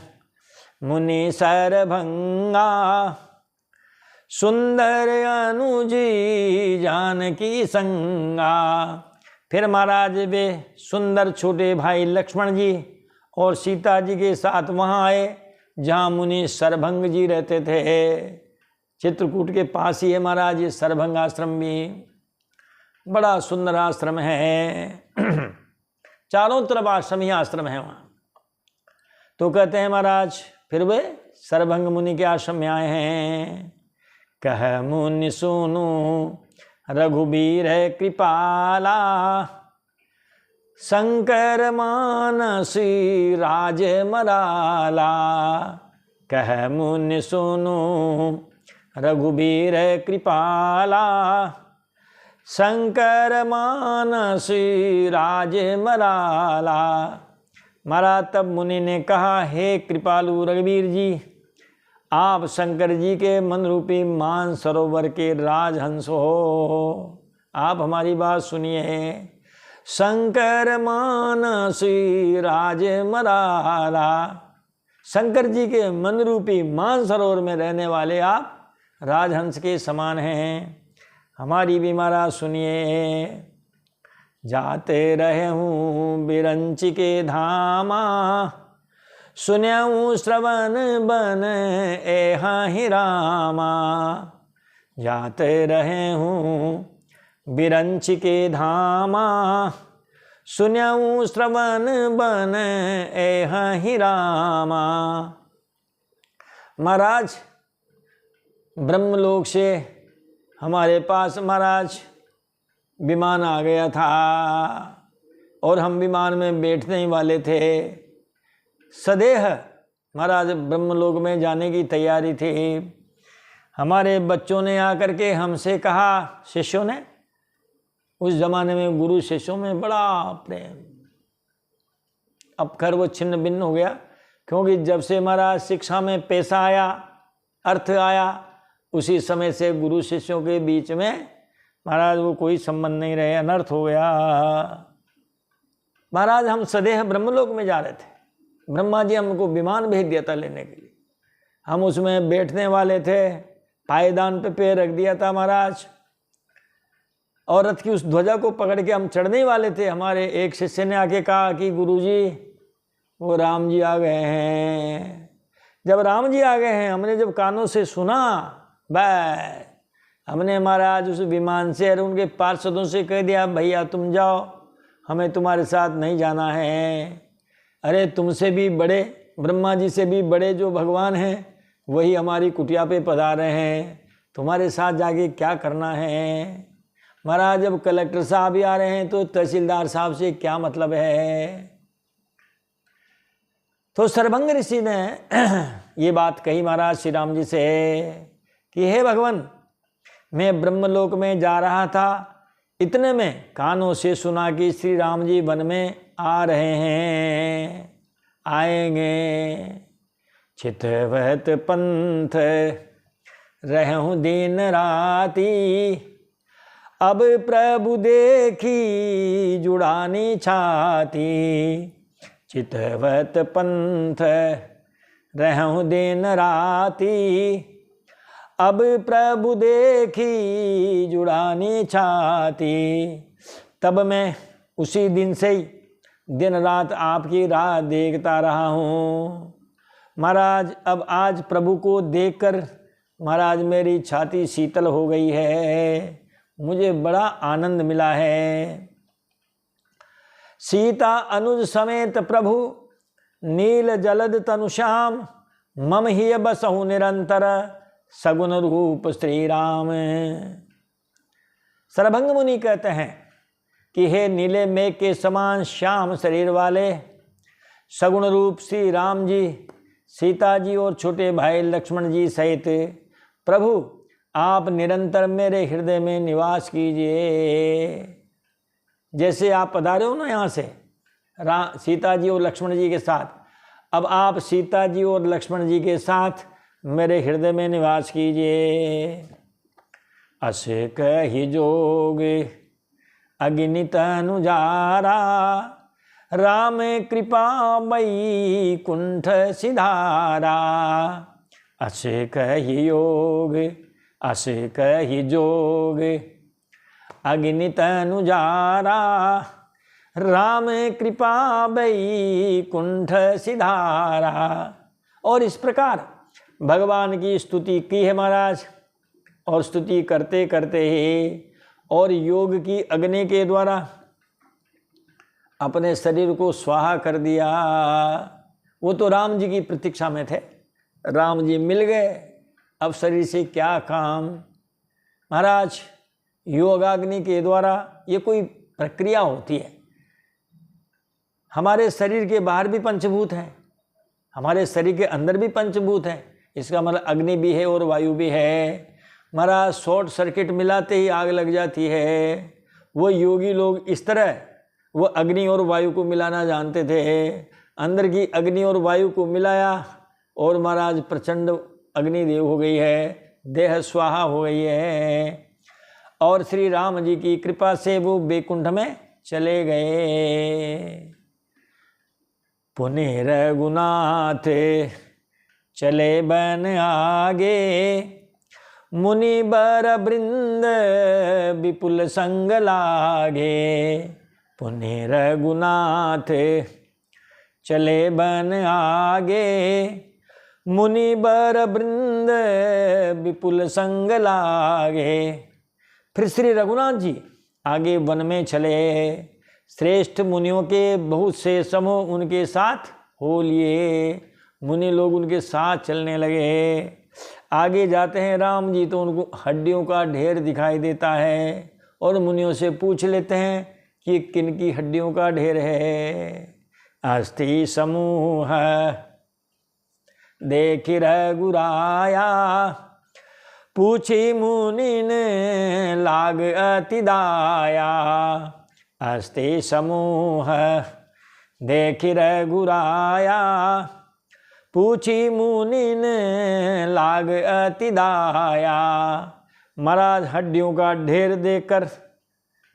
मुनि सरभंगा, सुंदर अनुजी जानकी संगा। फिर महाराज वे सुंदर छोटे भाई लक्ष्मण जी और सीता जी के साथ वहाँ आए जहाँ मुनि सरभंग जी रहते थे। चित्रकूट के पास ही है महाराज ये सरभंग आश्रम भी, बड़ा सुंदर आश्रम है। चारों तरफ आश्रम ही आश्रम है वहाँ। तो कहते हैं महाराज फिर वे सरभंग मुनि के आश्रम में आए हैं। कह मुनि सुनु रघुबीर कृपाला, शंकर मानसी राज मराला। कह मुनि सुनु रघुबीर कृपाला, शंकर मानसी राज मराला। महाराज तब मुनि ने कहा, हे कृपालु रघुवीर जी, आप शंकर जी के मन रूपी मान सरोवर के राजहंस हो, आप हमारी बात सुनिए। शंकर मानसी राज मराला, शंकर जी के मन रूपी मान सरोवर में रहने वाले आप राजहंस के समान हैं, हमारी भी महाराज सुनिए। जाते रहे हूँ बिरंची के धामा, सुन्यऊ श्रवण बन एहा ही रामा, जाते रहे हूँ बिरंच के धामा, सुन्यऊ श्रवण बन एहा ही रामा। महाराज ब्रह्मलोक से हमारे पास महाराज विमान आ गया था और हम विमान में बैठने ही वाले थे। सदेह महाराज ब्रह्मलोक में जाने की तैयारी थी। हमारे बच्चों ने आकर के हमसे कहा, शिष्यों ने, उस जमाने में गुरु शिष्यों में बड़ा प्रेम, अब खैर वो छिन्न भिन्न हो गया, क्योंकि जब से महाराज शिक्षा में पैसा आया, अर्थ आया, उसी समय से गुरु शिष्यों के बीच में महाराज वो कोई संबंध नहीं रहे, अनर्थ हो गया। महाराज हम सदैह ब्रह्मलोक में जा रहे थे, ब्रह्मा जी हमको विमान भेज दिया था लेने के लिए, हम उसमें बैठने वाले थे, पायदान पे पैर रख दिया था महाराज, और रथ की उस ध्वजा को पकड़ के हम चढ़ने वाले थे। हमारे एक शिष्य ने आके कहा कि गुरुजी वो राम जी आ गए हैं। जब राम जी आ गए हैं हमने जब कानों से सुना, बस हमने महाराज उस विमान से और उनके पार्षदों से कह दिया, भैया तुम जाओ, हमें तुम्हारे साथ नहीं जाना है। अरे तुमसे भी बड़े, ब्रह्मा जी से भी बड़े जो भगवान हैं वही हमारी कुटिया पे पधारे हैं, तुम्हारे साथ जाके क्या करना है। महाराज जब कलेक्टर साहब भी आ रहे हैं तो तहसीलदार साहब से क्या मतलब है। तो सरभंग ऋषि ने ये बात कही महाराज श्री राम जी से कि हे भगवान, मैं ब्रह्मलोक में जा रहा था, इतने में कानों से सुना कि श्री राम जी वन में आ रहे हैं, आएंगे। चितवत पंथ रहूं दिन राती, अब प्रभु देखी जुड़ानी छाती। चितवत पंथ रहूं दिन राती, अब प्रभु देखी जुड़ानी छाती। तब मैं उसी दिन से ही दिन रात आपकी राह देखता रहा हूँ। महाराज अब आज प्रभु को देखकर महाराज मेरी छाती शीतल हो गई है, मुझे बड़ा आनंद मिला है। सीता अनुज समेत प्रभु नील जलद तनुश्याम, मम ही बसहु निरंतर सगुण रूप श्री राम। सरभंग मुनि कहते हैं कि हे नीले मेघ के समान श्याम शरीर वाले सगुण रूप श्री राम जी, सीता जी और छोटे भाई लक्ष्मण जी सहित प्रभु आप निरंतर मेरे हृदय में निवास कीजिए। जैसे आप पधारे हो ना यहाँ से सीता जी और लक्ष्मण जी के साथ, अब आप सीता जी और लक्ष्मण जी के साथ मेरे हृदय में निवास कीजिए। अस कहि जोग अगिनित अनुजारा, राम कृपा मई कुंठ सिधारा। अस कहि योग अस कहि जोग अगिनित अनुजारा, राम कृपा मई कुंठ सिधारा। और इस प्रकार भगवान की स्तुति की है महाराज, और स्तुति करते करते ही और योग की अग्नि के द्वारा अपने शरीर को स्वाहा कर दिया। वो तो राम जी की प्रतीक्षा में थे, राम जी मिल गए, अब शरीर से क्या काम। महाराज योगाग्नि के द्वारा ये कोई प्रक्रिया होती है। हमारे शरीर के बाहर भी पंचभूत हैं, हमारे शरीर के अंदर भी पंचभूत हैं, इसका मतलब अग्नि भी है और वायु भी है। महाराज शॉर्ट सर्किट मिलाते ही आग लग जाती है। वो योगी लोग इस तरह वो अग्नि और वायु को मिलाना जानते थे, अंदर की अग्नि और वायु को मिलाया और महाराज प्रचंड अग्निदेव हो गई है, देह स्वाहा हो गई है। और श्री राम जी की कृपा से वो बैकुंठ में चले गए। पुनि रघुनाथ चले बन आगे, मुनि बर बृंद विपुल संग लागे। पुनि रघुनाथ चले बन आगे, मुनि बर वृंद विपुल संग लागे। फिर श्री रघुनाथ जी आगे वन में चले, श्रेष्ठ मुनियों के बहुत से समूह उनके साथ हो लिए, मुनि लोग उनके साथ चलने लगे। आगे जाते हैं राम जी तो उनको हड्डियों का ढेर दिखाई देता है और मुनियों से पूछ लेते हैं कि किन की हड्डियों का ढेर है। अस्थि समूह देख रघुराया, पूछी मुनि ने लाग अति दाया। अस्थि समूह देख रघुराया, पूछी मुनि ने लाग अति दाया। महाराज हड्डियों का ढेर देखकर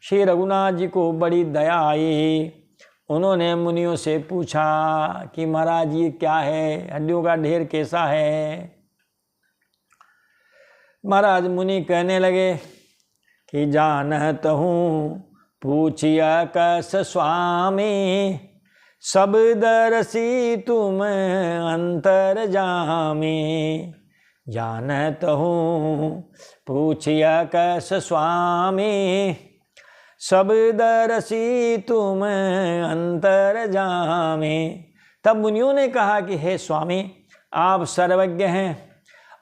श्री रघुनाथ जी को बड़ी दया आई। उन्होंने मुनियों से पूछा कि महाराज ये क्या है, हड्डियों का ढेर कैसा है। महाराज मुनि कहने लगे कि जानत हूँ पूछिया कस स्वामी, सब दरसी तुम अंतर जामी। जानत हूँ पूछिया कस स्वामी, सब दरसी तुम अंतर जामी। तब मुनियों ने कहा कि हे स्वामी, आप सर्वज्ञ हैं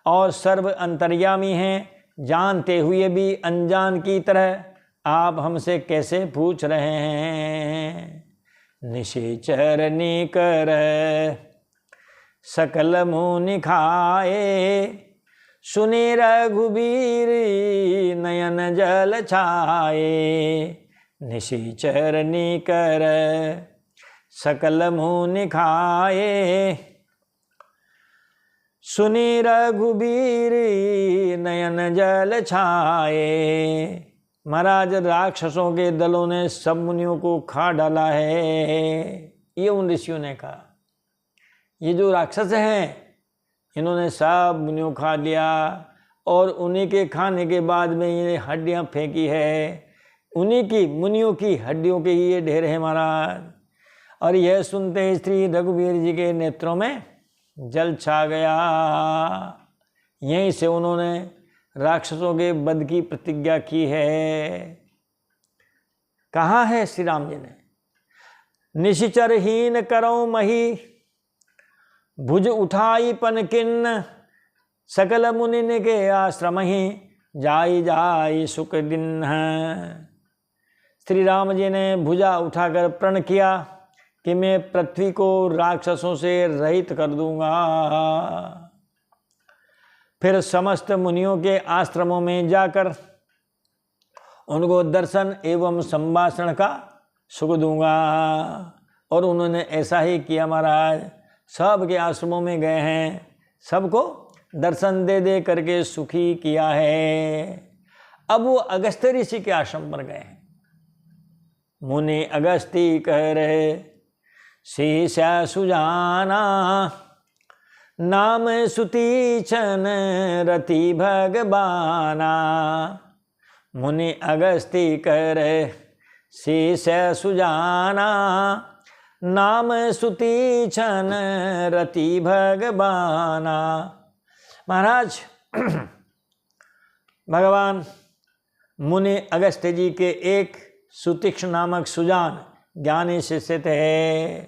और सर्व अंतर्यामी हैं, जानते हुए भी अनजान की तरह आप हमसे कैसे पूछ रहे हैं। निशिचर निकर सकल मुनि खाए, सुनि रघुबीर नयन जल छाए। निशिचर निकर सकल मुनि खाए, सुनि रघुबीर नयन जल छाए। महाराज राक्षसों के दलों ने सब मुनियों को खा डाला है। ये उन ऋषियों ने कहा, ये जो राक्षस हैं इन्होंने सब मुनियों खा लिया और उन्हीं के खाने के बाद में ये हड्डियां फेंकी है, उन्हीं की मुनियों की हड्डियों के ये ढेर है महाराज। और यह सुनते ही श्री रघुवीर जी के नेत्रों में जल छा गया। यहीं से उन्होंने राक्षसों के वध की प्रतिज्ञा की है। कहा है श्री राम जी ने, निशिचरहीन करौ मही, भुज उठाई पन किन्न। सकल मुनि के आश्रम ही, जाई जाई सुख दिन। श्री राम जी ने भुजा उठाकर प्रण किया कि मैं पृथ्वी को राक्षसों से रहित कर दूंगा। फिर समस्त मुनियों के आश्रमों में जाकर उनको दर्शन एवं संभाषण का सुख दूंगा। और उन्होंने ऐसा ही किया महाराज, सबके आश्रमों में गए हैं, सबको दर्शन दे दे करके सुखी किया है। अब वो अगस्त्य ऋषि के आश्रम पर गए हैं। मुनि अगस्ती कह रहे, शीशा सुजाना, नाम सुतीक्षण रति भगवाना। मुनि अगस्ती कह रहे, शीश सुजाना, नाम सुतीक्षण रति भगवाना। महाराज भगवान मुनि अगस्त्य जी के एक सुतीक्ष्ण नामक सुजान ज्ञानी शिष्य थे।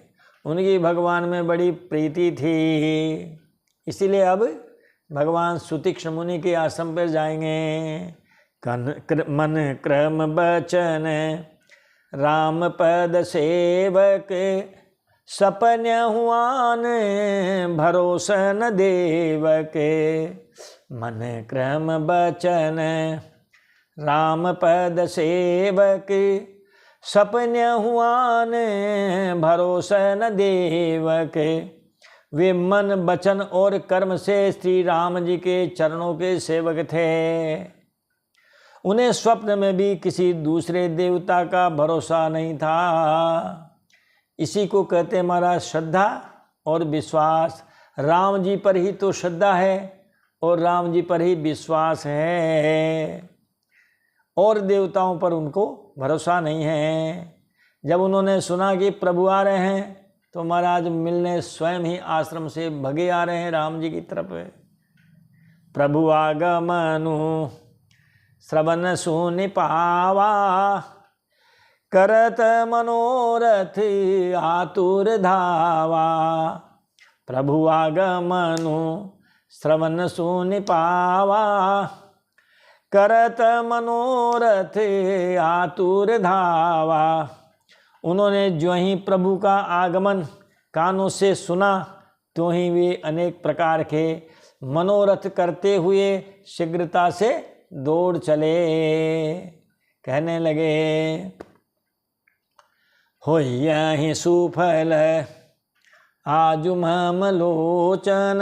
उनकी भगवान में बड़ी प्रीति थी, इसीलिए अब भगवान सुतीक्ष्ण मुनि के आश्रम पर जाएंगे। मन क्रम बचन राम पद सेवक, सपन हुआन भरोसन देवक। मन क्रम बचन राम पद सेवक, सपन हुआन भरोसन देवक। वे मन वचन और कर्म से श्री राम जी के चरणों के सेवक थे। उन्हें स्वप्न में भी किसी दूसरे देवता का भरोसा नहीं था। इसी को कहते महाराज श्रद्धा और विश्वास। राम जी पर ही तो श्रद्धा है और राम जी पर ही विश्वास है, और देवताओं पर उनको भरोसा नहीं है। जब उन्होंने सुना कि प्रभु आ रहे हैं तो महाराज मिलने स्वयं ही आश्रम से भगे आ रहे हैं राम जी की तरफ। प्रभु आगमनु श्रवण सुनि पावा, करत मनोरथ आतुर धावा। प्रभु आगमनु श्रवण सुनि पावा, करत मनोरथ आतुर धावा। उन्होंने जो ही प्रभु का आगमन कानों से सुना, तो ही वे अनेक प्रकार के मनोरथ करते हुए शीघ्रता से दौड़ चले। कहने लगे, होई सुफल आजु मम लोचन,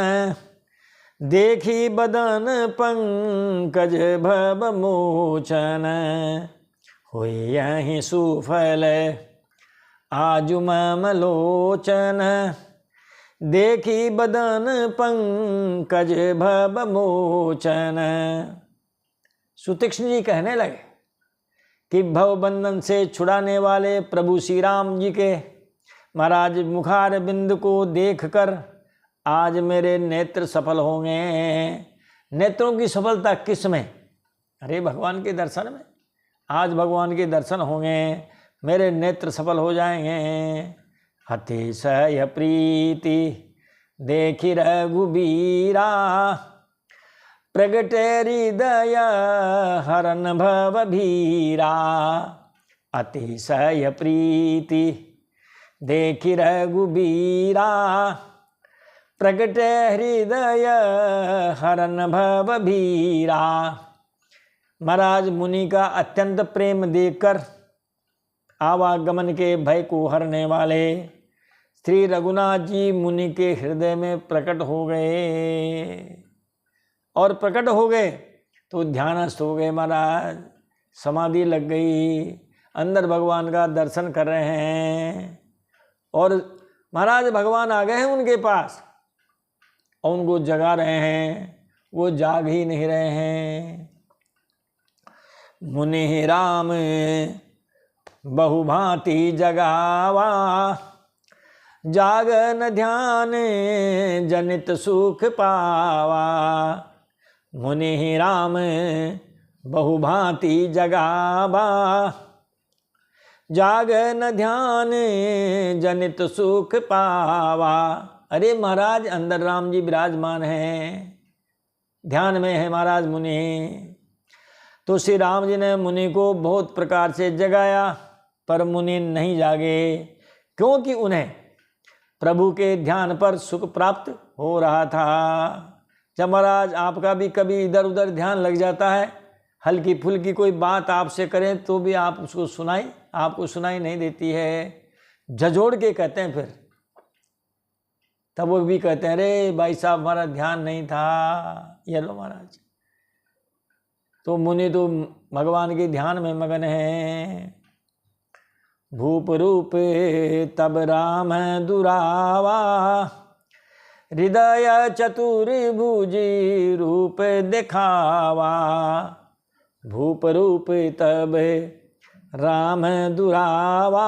देखी बदन पंकज भव मोचन। होई सुफल आजु मम लोचन, देखी बदन पंकज भव मोचन। सुतीक्ष्ण जी कहने लगे कि भव बंधन से छुड़ाने वाले प्रभु श्री राम जी के महाराज मुखार बिंद को देखकर आज मेरे नेत्र सफल होंगे। नेत्रों की सफलता किस में? अरे भगवान के दर्शन में। आज भगवान के दर्शन होंगे, मेरे नेत्र सफल हो जाएंगे। अतिशय प्रीति देखी रघुबीरा, प्रगटे हृदय हरन भव भीरा। अतिशय प्रीति देखी रघुबीरा, प्रगटे हृदय हरन भव भीरा। महाराज मुनि का अत्यंत प्रेम देखकर आवागमन के भय को हरने वाले श्री रघुनाथ जी मुनि के हृदय में प्रकट हो गए। और प्रकट हो गए तो ध्यानस्थ हो गए महाराज, समाधि लग गई, अंदर भगवान का दर्शन कर रहे हैं। और महाराज भगवान आ गए हैं उनके पास और उनको जगा रहे हैं, वो जाग ही नहीं रहे हैं। मुनि राम बहुभांति जगावा, जागन ध्यान जनित सुख पावा। मुनि राम बहुभांति जगावा, जागन ध्यान जनित सुख पावा। अरे महाराज अंदर राम जी विराजमान हैं, ध्यान में है महाराज मुनि। तो श्री राम जी ने मुनि को बहुत प्रकार से जगाया, पर मुनि नहीं जागे, क्योंकि उन्हें प्रभु के ध्यान पर सुख प्राप्त हो रहा था। जब महाराज आपका भी कभी इधर उधर ध्यान लग जाता है, हल्की फुल्की कोई बात आपसे करें तो भी आप उसको आपको सुनाई नहीं देती है, झंझोड़ के कहते हैं। फिर तब वो भी कहते हैं, अरे भाई साहब हमारा ध्यान नहीं था, ये लो महाराज। तो मुनि तो भगवान के ध्यान में मगन है। भूप रूप तब राम दुरावा, हृदय चतुर्भुजी रूप दिखावा। भूप रूप तब राम दुरावा,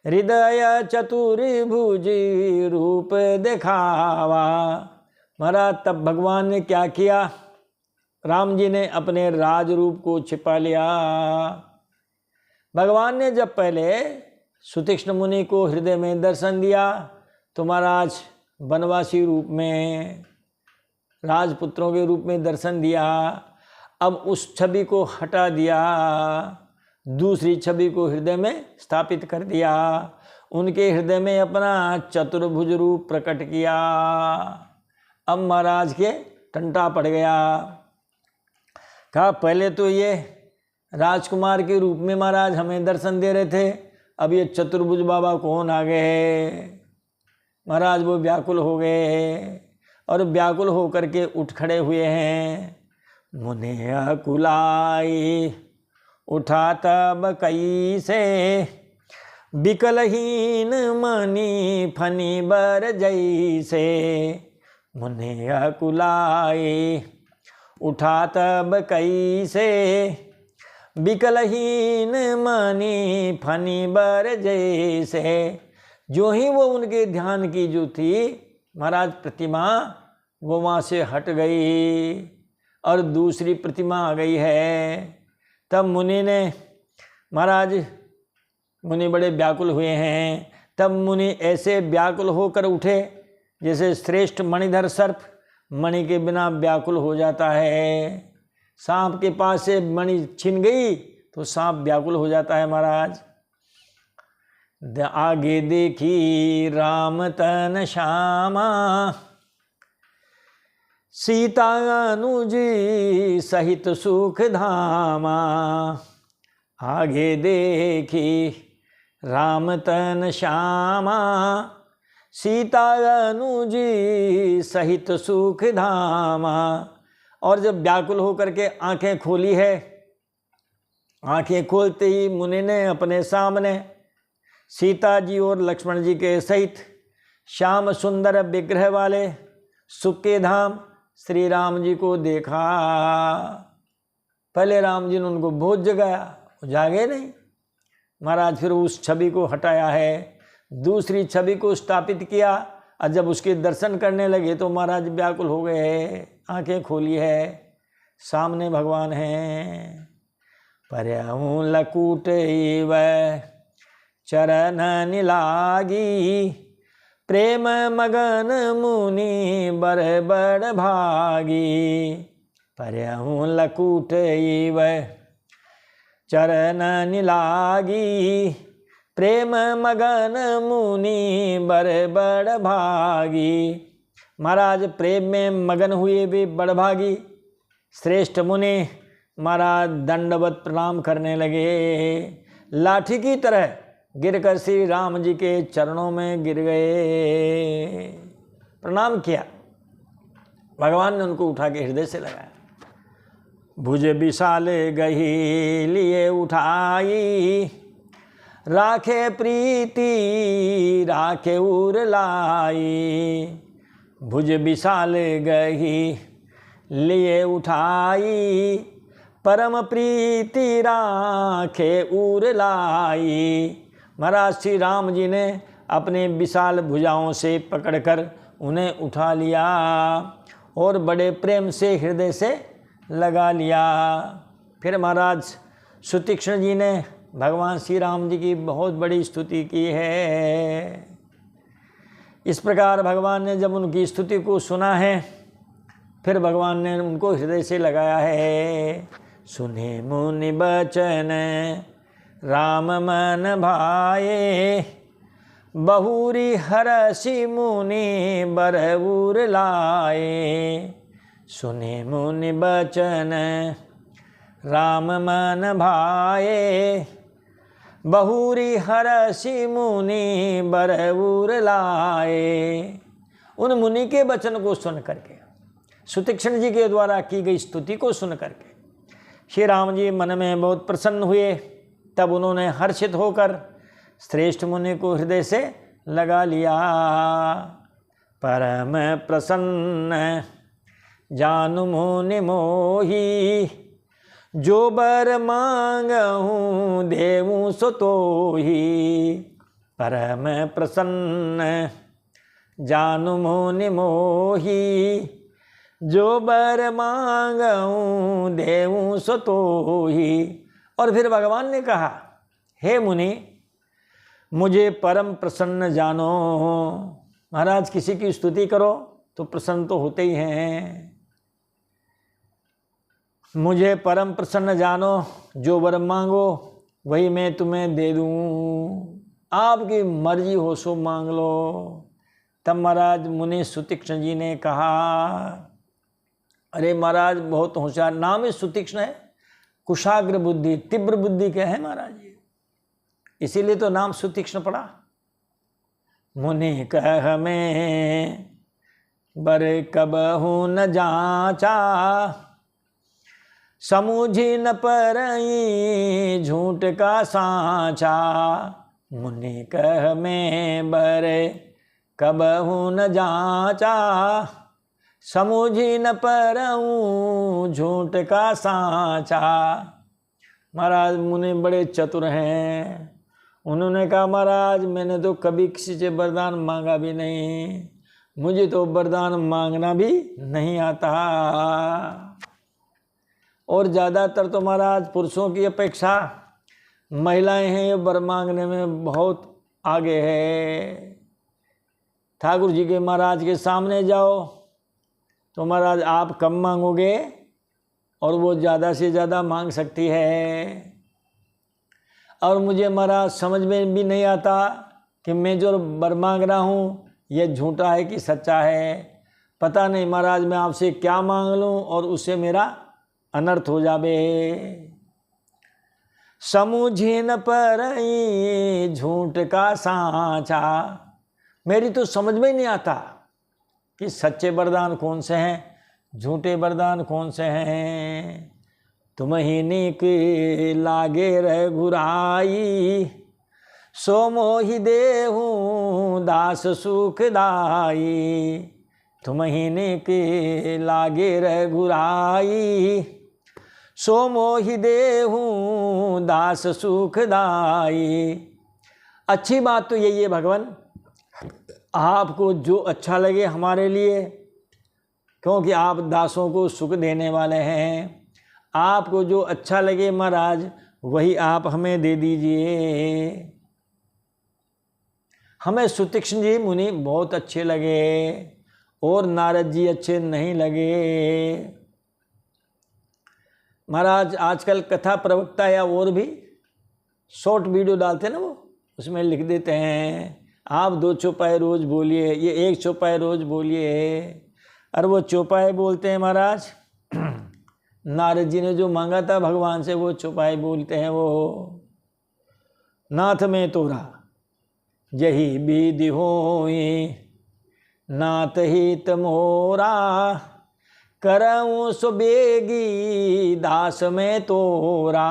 हृदय चतुर्भुजी रूप दिखावा। महाराज तब भगवान ने क्या किया? राम जी ने अपने राज रूप को छिपा लिया। भगवान ने जब पहले सुतीक्ष्ण मुनि को हृदय में दर्शन दिया तो महाराज वनवासी रूप में, राजपुत्रों के रूप में दर्शन दिया। अब उस छवि को हटा दिया, दूसरी छवि को हृदय में स्थापित कर दिया। उनके हृदय में अपना चतुर्भुज रूप प्रकट किया। अब महाराज के टंटा पड़ गया। कहा पहले तो ये राजकुमार के रूप में महाराज हमें दर्शन दे रहे थे, अब ये चतुर्भुज बाबा कौन आ गए? महाराज वो व्याकुल हो गए और व्याकुल होकर के उठ खड़े हुए हैं। मुनि अकुलाई उठा तब कैसे, बिकलहीन मणि फनी बर जैसे। मुनि अकुलाई उठा तब कैसे, बिकलहीन मणि फनी बर जैसे। जो ही वो उनके ध्यान की जो थी महाराज प्रतिमा, वो वहाँ से हट गई और दूसरी प्रतिमा आ गई है। तब मुनि ने, महाराज मुनि बड़े व्याकुल हुए हैं। तब मुनि ऐसे व्याकुल होकर उठे जैसे श्रेष्ठ मणिधर सर्प मणि के बिना व्याकुल हो जाता है। सांप के पास से मणि छिन गई तो सांप व्याकुल हो जाता है महाराज। आगे देखी राम तन श्यामा, सीता अनुजी सहित सुख धामा। आगे देखी राम तन श्यामा, सीता अनुजी सहित सुख धामा। और जब व्याकुल होकर के आंखें खोली है, आंखें खोलते ही मुनि ने अपने सामने सीता जी और लक्ष्मण जी के सहित श्याम सुंदर विग्रह वाले सुख के धाम श्री राम जी को देखा। पहले राम जी ने उनको बहुत जगाया, वो जागे नहीं महाराज। फिर उस छवि को हटाया है, दूसरी छवि को स्थापित किया, और जब उसके दर्शन करने लगे तो महाराज व्याकुल हो गए। आंखें खोली है, सामने भगवान हैं। पर्याऊ लकूट वह चरण निलागी, प्रेम मगन मुनि बर बड़ भागी। पर्याऊ लकूट वह चरण निलागी, प्रेम मगन मुनि बर बड़ भागी। महाराज प्रेम में मगन हुए भी बड़भागी श्रेष्ठ मुनि महाराज दंडवत प्रणाम करने लगे। लाठी की तरह गिरकर श्री राम जी के चरणों में गिर गए, प्रणाम किया। भगवान ने उनको उठा के हृदय से लगाया। भुज विशाल गही लिए उठाई, राखे प्रीति राखे उर लाई। भुज विशाल गही लिए उठाई, परम प्रीति राखे उर लाई। महाराज श्री राम जी ने अपने विशाल भुजाओं से पकड़कर उन्हें उठा लिया और बड़े प्रेम से हृदय से लगा लिया। फिर महाराज सुतीक्ष्ण जी ने भगवान श्री राम जी की बहुत बड़ी स्तुति की है। इस प्रकार भगवान ने जब उनकी स्तुति को सुना है, फिर भगवान ने उनको हृदय से लगाया है। सुने मुनि बचन राम मन भाए, बहुरी हरषि मुनि बरउर लाए। सुने मुनि बचन राम मन भाए, बहुरी हरषि मुनि बरउर लाए। उन मुनि के वचन को सुन करके, सुतीक्ष्ण जी के द्वारा की गई स्तुति को सुन करके श्री राम जी मन में बहुत प्रसन्न हुए। तब उन्होंने हर्षित होकर श्रेष्ठ मुनि को हृदय से लगा लिया। परम प्रसन्न जानु मुनि मोही, जो बर मांगहूँ देवूँ सो तोही। परम प्रसन्न जानु मुनि मोही, जो बर मांगहूँ देवूँ सो तोही। और फिर भगवान ने कहा, हे मुनि मुझे परम प्रसन्न जानो। महाराज किसी की स्तुति करो तो प्रसन्न तो होते ही हैं। मुझे परम प्रसन्न जानो, जो वर मांगो वही मैं तुम्हें दे दूँ, आपकी मर्जी हो सो मांग लो। तब महाराज मुनि सुतीक्ष्ण जी ने कहा, अरे महाराज बहुत होशियार, नाम ही सुतीक्ष्ण है, कुशाग्र बुद्धि तीव्र बुद्धि के है महाराज जी, इसीलिए तो नाम सुतीक्ष्ण पड़ा। मुनि कह में बर कबहू न जाचा, समूझी न परई झूठ का सांचा। मुनि कह में बर कबहू न जाचा, समूझी न परऊँ झूठ का सांचा। महाराज मुनि बड़े चतुर हैं, उन्होंने कहा महाराज मैंने तो कभी किसी से वरदान मांगा भी नहीं, मुझे तो वरदान मांगना भी नहीं आता। और ज़्यादातर तो महाराज पुरुषों की अपेक्षा महिलाएं हैं ये वर मांगने में बहुत आगे है। ठाकुर जी के महाराज के सामने जाओ तो महाराज आप कम मांगोगे और वो ज़्यादा से ज़्यादा मांग सकती है। और मुझे महाराज समझ में भी नहीं आता कि मैं जो वर मांग रहा हूँ ये झूठा है कि सच्चा है। पता नहीं महाराज मैं आपसे क्या मांग लूँ और उससे मेरा अनर्थ हो जावे। समूझे न परई झूठ का साँचा, मेरी तो समझ में ही नहीं आता कि सच्चे वरदान कौन से हैं, झूठे वरदान कौन से हैं। तुम ही नीक लागे रह घुराई, सो मोहि देहूँ दास सुखदाई। तुम ही नीक लागे रह घुराई, सो मोहि देहूँ दास सुखदाई। अच्छी बात तो यही है भगवान, आपको जो अच्छा लगे हमारे लिए, क्योंकि आप दासों को सुख देने वाले हैं। आपको जो अच्छा लगे महाराज वही आप हमें दे दीजिए। हमें सुतीक्ष्ण जी मुनि बहुत अच्छे लगे और नारद जी अच्छे नहीं लगे। महाराज आजकल कथा प्रवक्ता या और भी शॉर्ट वीडियो डालते हैं ना, वो उसमें लिख देते हैं आप 2 चौपाई रोज़ बोलिए, ये 1 चौपाई रोज़ बोलिए। और वो चौपाई बोलते हैं महाराज, नारद जी ने जो मांगा था भगवान से वो चौपाई बोलते हैं। वो नाथ में तोरा यही विधि होई, नाथ हित मोरा करऊँ सुबेगी दास में तोरा।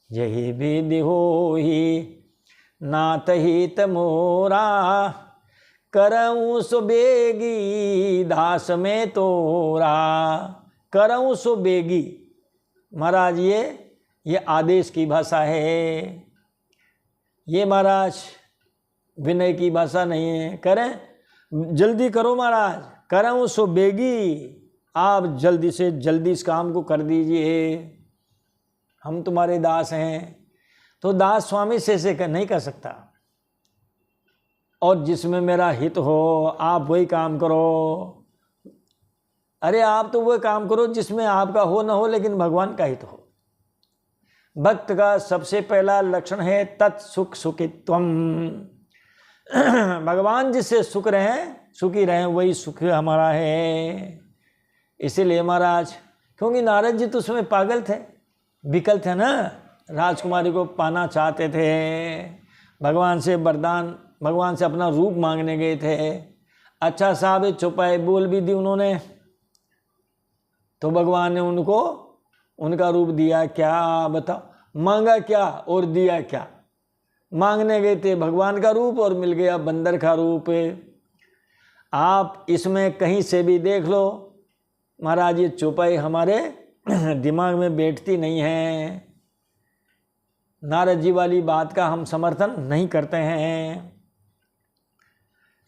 यही विधि होई नाथ हित मोरा करऊँ सुबेगी दास में तोरा। करऊँ सुबेगी महाराज ये आदेश की भाषा है, ये महाराज विनय की भाषा नहीं है। करें जल्दी करो महाराज, करऊँ सुबेगी, आप जल्दी से जल्दी इस काम को कर दीजिए, हम तुम्हारे दास हैं। तो दास स्वामी से नहीं कर सकता, और जिसमें मेरा हित हो आप वही काम करो। अरे आप तो वो काम करो जिसमें आपका हो न हो लेकिन भगवान का हित हो। भक्त का सबसे पहला लक्षण है तत्सुख सुखित्वम। भगवान जिससे सुख रहें सुखी रहें वही सुख हमारा है। इसीलिए महाराज, क्योंकि नारद जी तो उसमें पागल थे, विकल थे ना, राजकुमारी को पाना चाहते थे, भगवान से वरदान, भगवान से अपना रूप मांगने गए थे। अच्छा साहब चौपाई बोल भी दी उन्होंने, तो भगवान ने उनको उनका रूप दिया क्या बताओ, मांगा क्या और दिया क्या। मांगने गए थे भगवान का रूप और मिल गया बंदर का रूप। आप इसमें कहीं से भी देख लो महाराज, ये चौपाई हमारे दिमाग में बैठती नहीं है। नारद जी वाली बात का हम समर्थन नहीं करते हैं।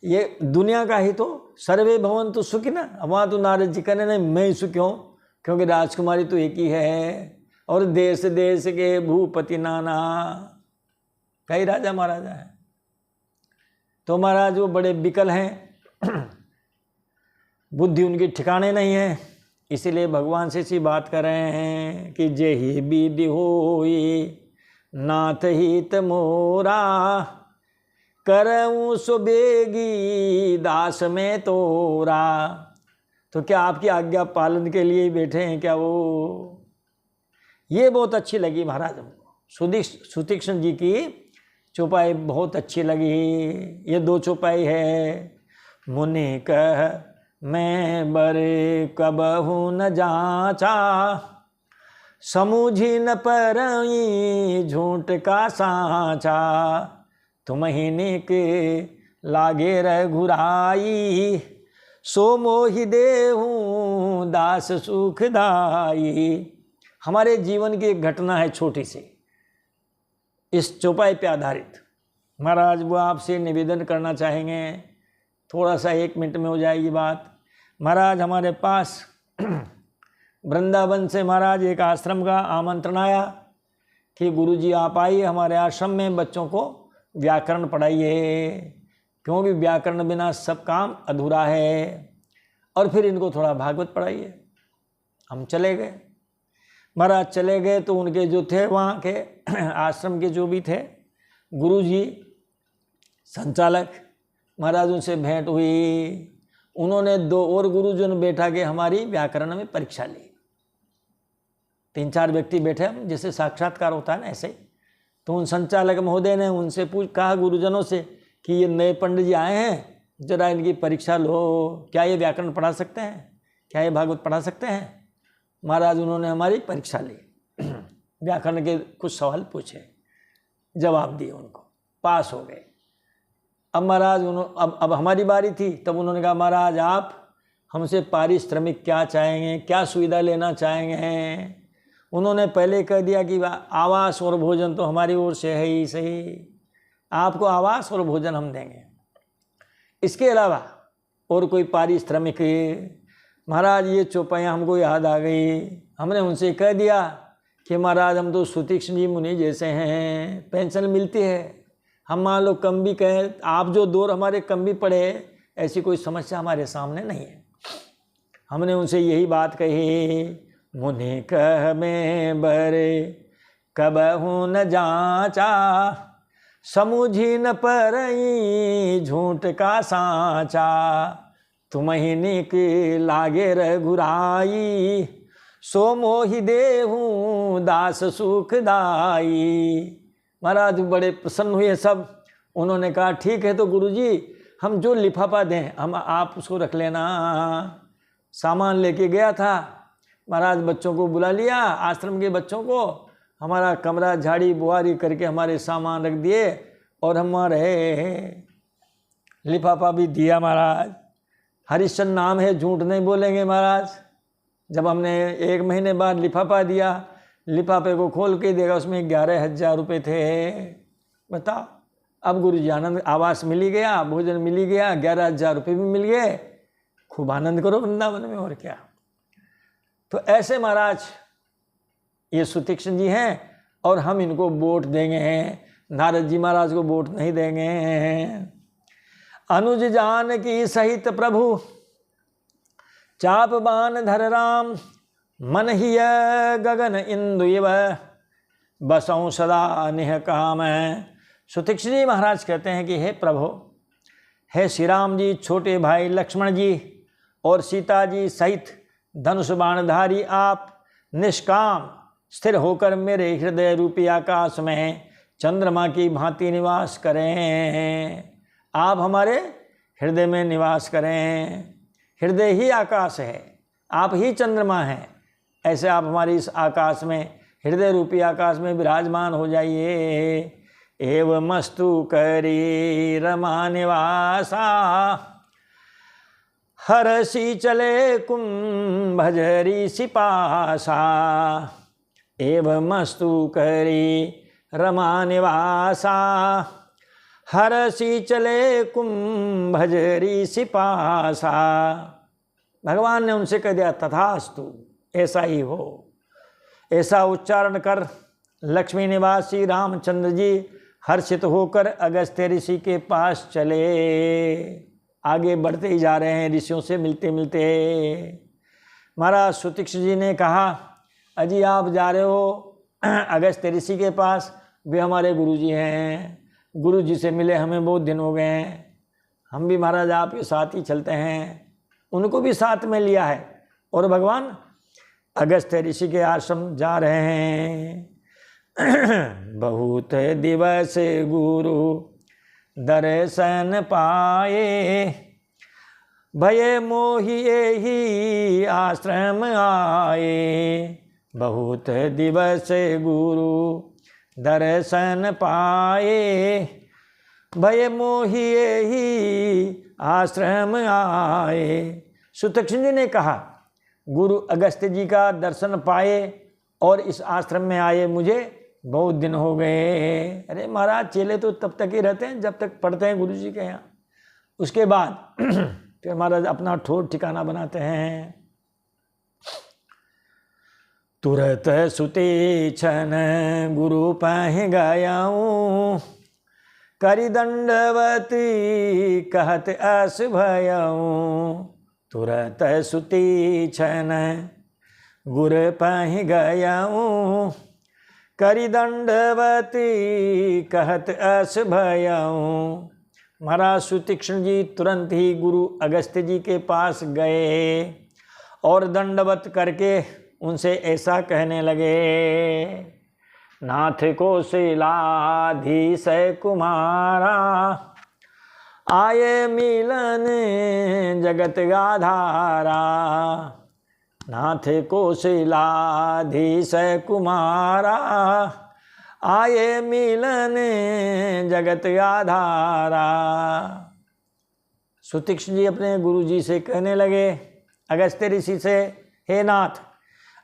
ये दुनिया का ही तो सर्वे भवन्तु सुखी ना, वहाँ तो नारद जी कहने नहीं मैं ही सुखी हूँ, क्योंकि राजकुमारी तो एक ही है और देश देश के भूपति नाना, कई राजा महाराजा हैं। तो महाराज वो बड़े विकल हैं, बुद्धि उनकी ठिकाने नहीं है, इसीलिए भगवान से सी बात कर रहे हैं कि जे ही विधि होई नाथ हित मोरा करऊँ सुबेगी दास में तोरा। तो क्या आपकी आज्ञा पालन के लिए ही बैठे हैं क्या वो? ये बहुत अच्छी लगी महाराज हमको, सुतीक्ष्ण जी की चौपाई बहुत अच्छी लगी। ये 2 चौपाई है। मुनि कह मैं बरे कबहु न जाचा, समूझी न परई झूठ का साँचा। तुम ही निक लागे रह घुराई, सो मोहि देहूँ दास सुखदाई। हमारे जीवन की एक घटना है छोटी सी, इस चौपाई पे आधारित। महाराज वो आपसे निवेदन करना चाहेंगे, थोड़ा सा 1 मिनट में हो जाएगी बात। महाराज हमारे पास वृंदावन से महाराज एक आश्रम का आमंत्रण आया कि गुरुजी आप आइए हमारे आश्रम में, बच्चों को व्याकरण पढ़ाइए, क्योंकि व्याकरण बिना सब काम अधूरा है, और फिर इनको थोड़ा भागवत पढ़ाइए। हम चले गए, महाराज चले गए तो उनके जो थे वहाँ के आश्रम के जो भी थे गुरुजी संचालक, महाराज उनसे भेंट हुई। उन्होंने 2 और गुरुजों ने बैठा के हमारी व्याकरण में परीक्षा ली। 3-4 व्यक्ति बैठे हम, जैसे साक्षात्कार होता है ना ऐसे। तो उन संचालक महोदय ने उनसे कहा गुरुजनों से कि ये नए पंडित जी आए हैं, जरा इनकी परीक्षा लो, क्या ये व्याकरण पढ़ा सकते हैं, क्या ये भागवत पढ़ा सकते हैं। महाराज उन्होंने हमारी परीक्षा ली, व्याकरण के कुछ सवाल पूछे, जवाब दिए, उनको पास हो गए। अब महाराज अब हमारी बारी थी। तब उन्होंने कहा महाराज आप हमसे पारिश्रमिक क्या चाहेंगे, क्या सुविधा लेना चाहेंगे। उन्होंने पहले कह दिया कि आवास और भोजन तो हमारी ओर से है ही सही, आपको आवास और भोजन हम देंगे, इसके अलावा और कोई पारिश्रमिक। महाराज ये चौपाइयाँ हमको याद आ गई। हमने उनसे कह दिया कि महाराज हम तो सुतीक्ष्ण जी मुनि जैसे हैं, पेंशन मिलती है, हम मान लो कम भी कहें, आप जो दौर हमारे कम भी पड़े, ऐसी कोई समस्या हमारे सामने नहीं है। हमने उनसे यही बात कही, मुनि कह में बरे कबहु न जाचा, समुझी न परई झूठ का सांचा, तुम्हि निक लागे रघुराई, सो मोहि देहूँ दास सुखदाई। महाराज बड़े प्रसन्न हुए सब। उन्होंने कहा ठीक है तो गुरुजी हम जो लिफाफा दें हम आप उसको रख लेना। सामान लेके गया था महाराज, बच्चों को बुला लिया, आश्रम के बच्चों को, हमारा कमरा झाड़ी बुआरी करके हमारे सामान रख दिए और हमारे लिफाफा भी दिया। महाराज हरिश्चंद्र नाम है, झूठ नहीं बोलेंगे महाराज। जब हमने 1 महीने बाद लिफाफा दिया, लिफाफे को खोल के देगा, उसमें 11,000 रुपये थे। बताओ, अब गुरुजी आनंद, आवास मिल ही गया, भोजन मिल ही गया, 11,000 रुपये भी मिल गए, खूब आनंद करो वृंदावन में, और क्या। तो ऐसे महाराज ये सुतीक्ष्ण जी हैं, और हम इनको वोट देंगे, नारद जी महाराज को वोट नहीं देंगे। अनुज जान की सहित प्रभु चाप बान धर राम, मन ही गगन इंदु इव बसऊं सदा निह काम। सुतीक्ष्ण जी महाराज कहते हैं कि हे प्रभु, हे श्री राम जी, छोटे भाई लक्ष्मण जी और सीता जी सहित धनुष बाणधारी आप निष्काम स्थिर होकर मेरे हृदय रूपी आकाश में चंद्रमा की भांति निवास करें। आप हमारे हृदय में निवास करें। हृदय ही आकाश है, आप ही चंद्रमा हैं, ऐसे आप हमारी इस आकाश में, हृदय रूपी आकाश में विराजमान हो जाइए। एव मस्तु करी रमा निवासा, हरसी चले कुंभजरी सिपासा। एव मस्तु करी रमा निवासा, हरसी चले कुंभजरी सिपासा। भगवान ने उनसे कह दिया तथास्तु, ऐसा ही हो। ऐसा उच्चारण कर लक्ष्मी निवासी रामचंद्र जी हर्षित होकर अगस्त्य ऋषि के पास चले। आगे बढ़ते ही जा रहे हैं, ऋषियों से मिलते मिलते। महाराज सुतीक्ष्ण जी ने कहा अजी आप जा रहे हो अगस्त्य ऋषि के पास, वे हमारे गुरुजी हैं, गुरुजी से मिले हमें बहुत दिन हो गए हैं, हम भी महाराज आपके साथ ही चलते हैं। उनको भी साथ में लिया है और भगवान अगस्त्य ऋषि के आश्रम जा रहे हैं। बहुत दिवस गुरु दर्शन पाए, भये मोहि एहि आश्रम आए। बहुत दिवस गुरु दर्शन पाए, भय मोहि एहि आश्रम आए। सुतीक्ष्ण जी ने कहा गुरु अगस्त्य जी का दर्शन पाए और इस आश्रम में आए, मुझे बहुत दिन हो गए। अरे महाराज चेले तो तब तक ही रहते हैं जब तक पढ़ते हैं गुरु जी के यहाँ, उसके बाद फिर महाराज अपना ठोर ठिकाना बनाते हैं। तुरत सुते छन गुरु पह गयाऊँ, करि दंडवती कहत अस भयऊँ। तुरत सुती छन गुर पह गयाऊँ, करि दंडवती कहत अस भयऊँ। महाराज सुतीक्ष्ण जी तुरंत ही गुरु अगस्त्य जी के पास गए और दंडवत करके उनसे ऐसा कहने लगे, नाथ कौशलाधीश कुमारा, आये मिलन जगत गाधारा। नाथ कौशलाधीश कुमारा, आये मिलन जगत गाधारा। सुतीक्ष्ण जी अपने गुरु जी से कहने लगे, अगस्त्य ऋषि से, हे नाथ,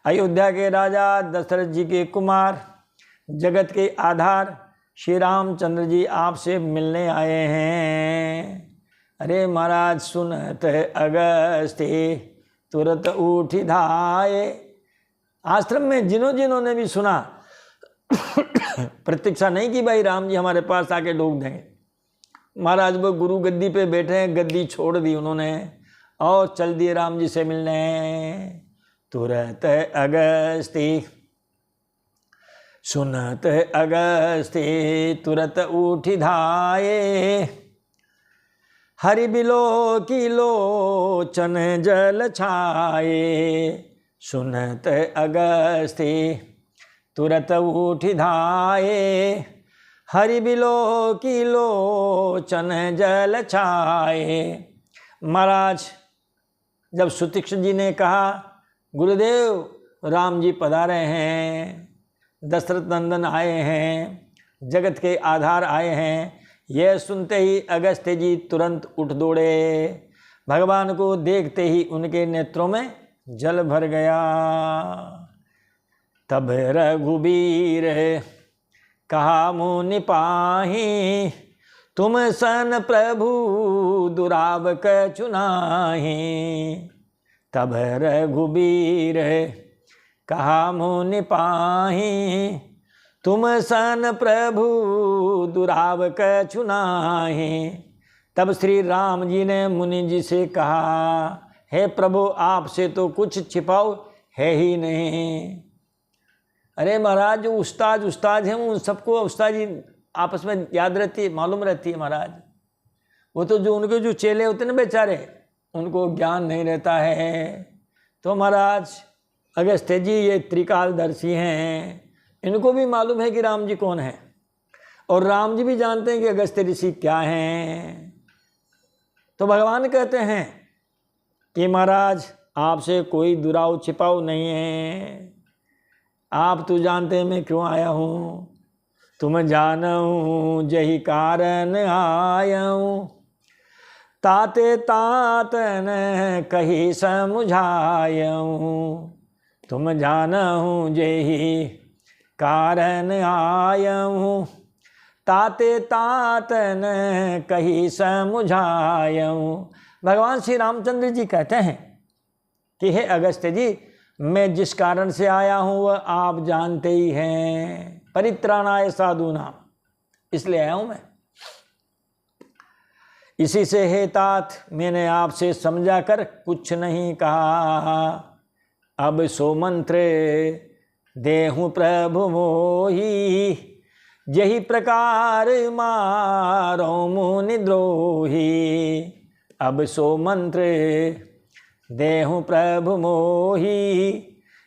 अयोध्या के राजा दशरथ जी के कुमार, जगत के आधार श्री रामचंद्र जी आपसे मिलने आए हैं। अरे महाराज सुनत अगस्त्य तुरंत उठ धाये। आश्रम में जिन्होंने भी सुना, प्रतीक्षा नहीं कि भाई राम जी हमारे पास आके डोक देंगे। महाराज वो गुरु गद्दी पे बैठे हैं, गद्दी छोड़ दी उन्होंने और चल दिए राम जी से मिलने। तुरत अगस्त्य सुनत अगस्त्य तुरत उठ धाये, हरि बिलो की लोचन जल छाये। सुनत अगस्त्य तुरत उठ धाये, हरि बिलो की लोचन जल छाये। महाराज जब सुतीक्ष्ण जी ने कहा, गुरुदेव राम जी पधारे हैं, दशरथ नंदन आए हैं, जगत के आधार आए हैं, यह सुनते ही अगस्त्य जी तुरंत उठ दौड़े। भगवान को देखते ही उनके नेत्रों में जल भर गया। तब रघुबीर कहा मुनि पाही, तुम सन प्रभु दुरावक चुनाही। तब रघुबीर कहा मुनि पाही, तुम सन प्रभु दुरावक चुनाही। तब श्री राम जी ने मुनि जी से कहा, हे प्रभु आपसे तो कुछ छिपाओ है ही नहीं। अरे महाराज जो उस्ताद हैं उन सबको उस्ताद जी आपस में याद रहती है, मालूम रहती है महाराज। वो तो जो उनके जो चेले होते हैं ना बेचारे, उनको ज्ञान नहीं रहता है। तो महाराज अगस्त्य जी ये त्रिकालदर्शी हैं, इनको भी मालूम है कि राम जी कौन है, और राम जी भी जानते हैं कि अगस्त्य ऋषि क्या हैं। तो भगवान कहते हैं कि महाराज आपसे कोई दुराव छिपाव नहीं है, आप तो जानते हैं मैं क्यों आया हूँ। तुम जानूँ जही कारण आयऊँ, ताते तातन कही समुझायऊँ। तुम जानूँ जही कारण आयऊँ, ताते तातन कही समुझायऊँ। भगवान श्री रामचंद्र जी कहते हैं कि हे अगस्त्य जी, मैं जिस कारण से आया हूँ वह आप जानते ही हैं, परित्राणाय साधूनां, इसलिए आया हूँ मैं। इसी से हे तात मैंने आपसे समझा कर कुछ नहीं कहा। अब सो मंत्र देहूँ प्रभु मोही, यही प्रकार मारो मुनि द्रोही। अब सो मंत्र देहूँ प्रभु मोही,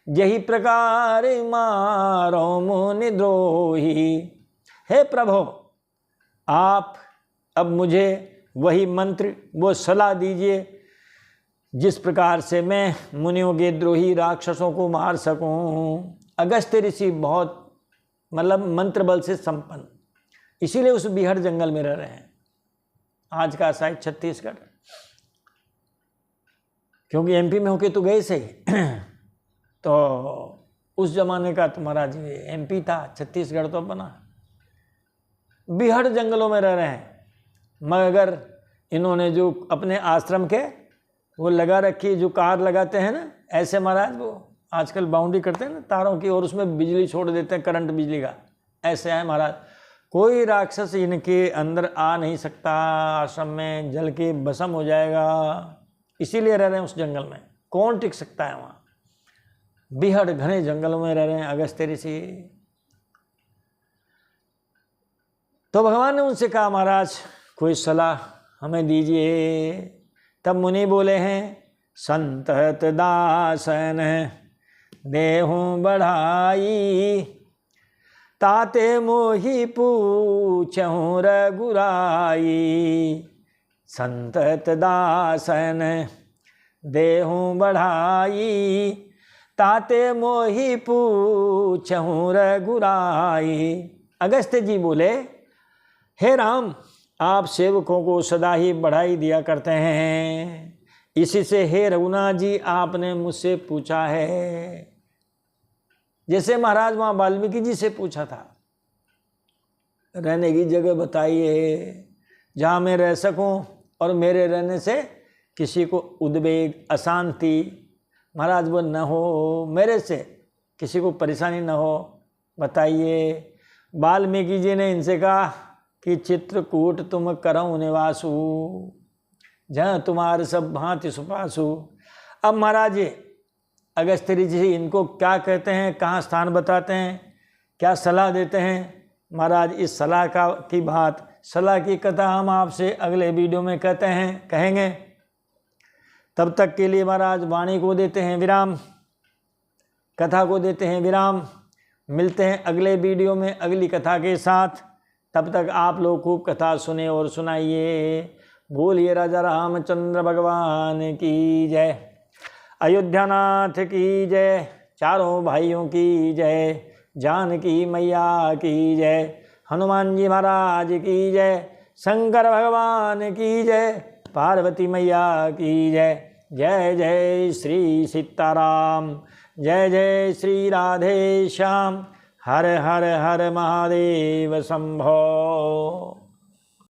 यही प्रकार मारो मुनि द्रोही। हे प्रभु आप अब मुझे वही मंत्र वो सलाह दीजिए जिस प्रकार से मैं मुनियों के द्रोही राक्षसों को मार सकूं। अगस्त्य ऋषि बहुत मतलब मंत्र बल से संपन्न, इसीलिए उस बिहार जंगल में रह रहे हैं, आज का साइड छत्तीसगढ़, क्योंकि एमपी में होके तो गए से तो उस जमाने का तो महाराज MP था, छत्तीसगढ़ तो बना, बिहड़ जंगलों में रह रहे हैं, मगर इन्होंने जो अपने आश्रम के वो लगा रखी, जो कार लगाते हैं ना ऐसे महाराज, वो आजकल बाउंड्री करते हैं ना तारों की, और उसमें बिजली छोड़ देते हैं, करंट बिजली का, ऐसे है महाराज। कोई राक्षस इनके अंदर आ नहीं सकता, आश्रम में जल के भस्म हो जाएगा, इसीलिए रह रहे हैं उस जंगल में। कौन टिक सकता है वहाँ, बिहड़ घने जंगलों में रह रहे हैं अगस्त्य ऋषि। तो भगवान ने उनसे कहा महाराज कोई सलाह हमें दीजिए। तब मुनि बोले हैं, संतत दासन देहूँ बढ़ाई, ताते मोहि पूछहूँ रघुराई। संतत दासन देहूँ बढ़ाई, ताते मोहि पूछहूँ रघुराई। अगस्त्य जी बोले, हे राम, आप सेवकों को सदा ही बढ़ाई दिया करते हैं, इसी से हे रघुनाथ जी आपने मुझसे पूछा है। जैसे महाराज वहाँ वाल्मीकि जी से पूछा था, रहने की जगह बताइए जहाँ मैं रह सकूं और मेरे रहने से किसी को उद्वेग अशांति महाराज वो न हो, मेरे से किसी को परेशानी न हो, बताइए। वाल्मीकि जी ने इनसे कहा कि चित्रकूट तुम करऊँ निवासु, जहाँ तुम्हारे सब भांति सुपासु। अब महाराज अगस्त्य ऋषि इनको क्या कहते हैं, कहाँ स्थान बताते हैं, क्या सलाह देते हैं महाराज, इस सलाह की बात, सलाह की कथा हम आपसे अगले वीडियो में कहेंगे। तब तक के लिए महाराज वाणी को देते हैं विराम, कथा को देते हैं विराम। मिलते हैं अगले वीडियो में अगली कथा के साथ। तब तक आप लोग खूब कथा सुने और सुनाइए। बोलिए राजा रामचंद्र भगवान की जय, अयोध्यानाथ की जय, चारों भाइयों की जय, जानकी मैया की जय, हनुमान जी महाराज की जय, शंकर भगवान की जय, पार्वती मैया की जय। जय जय श्री सीताराम, जय जय श्री राधे श्याम। हर हर हर महादेव शंभो।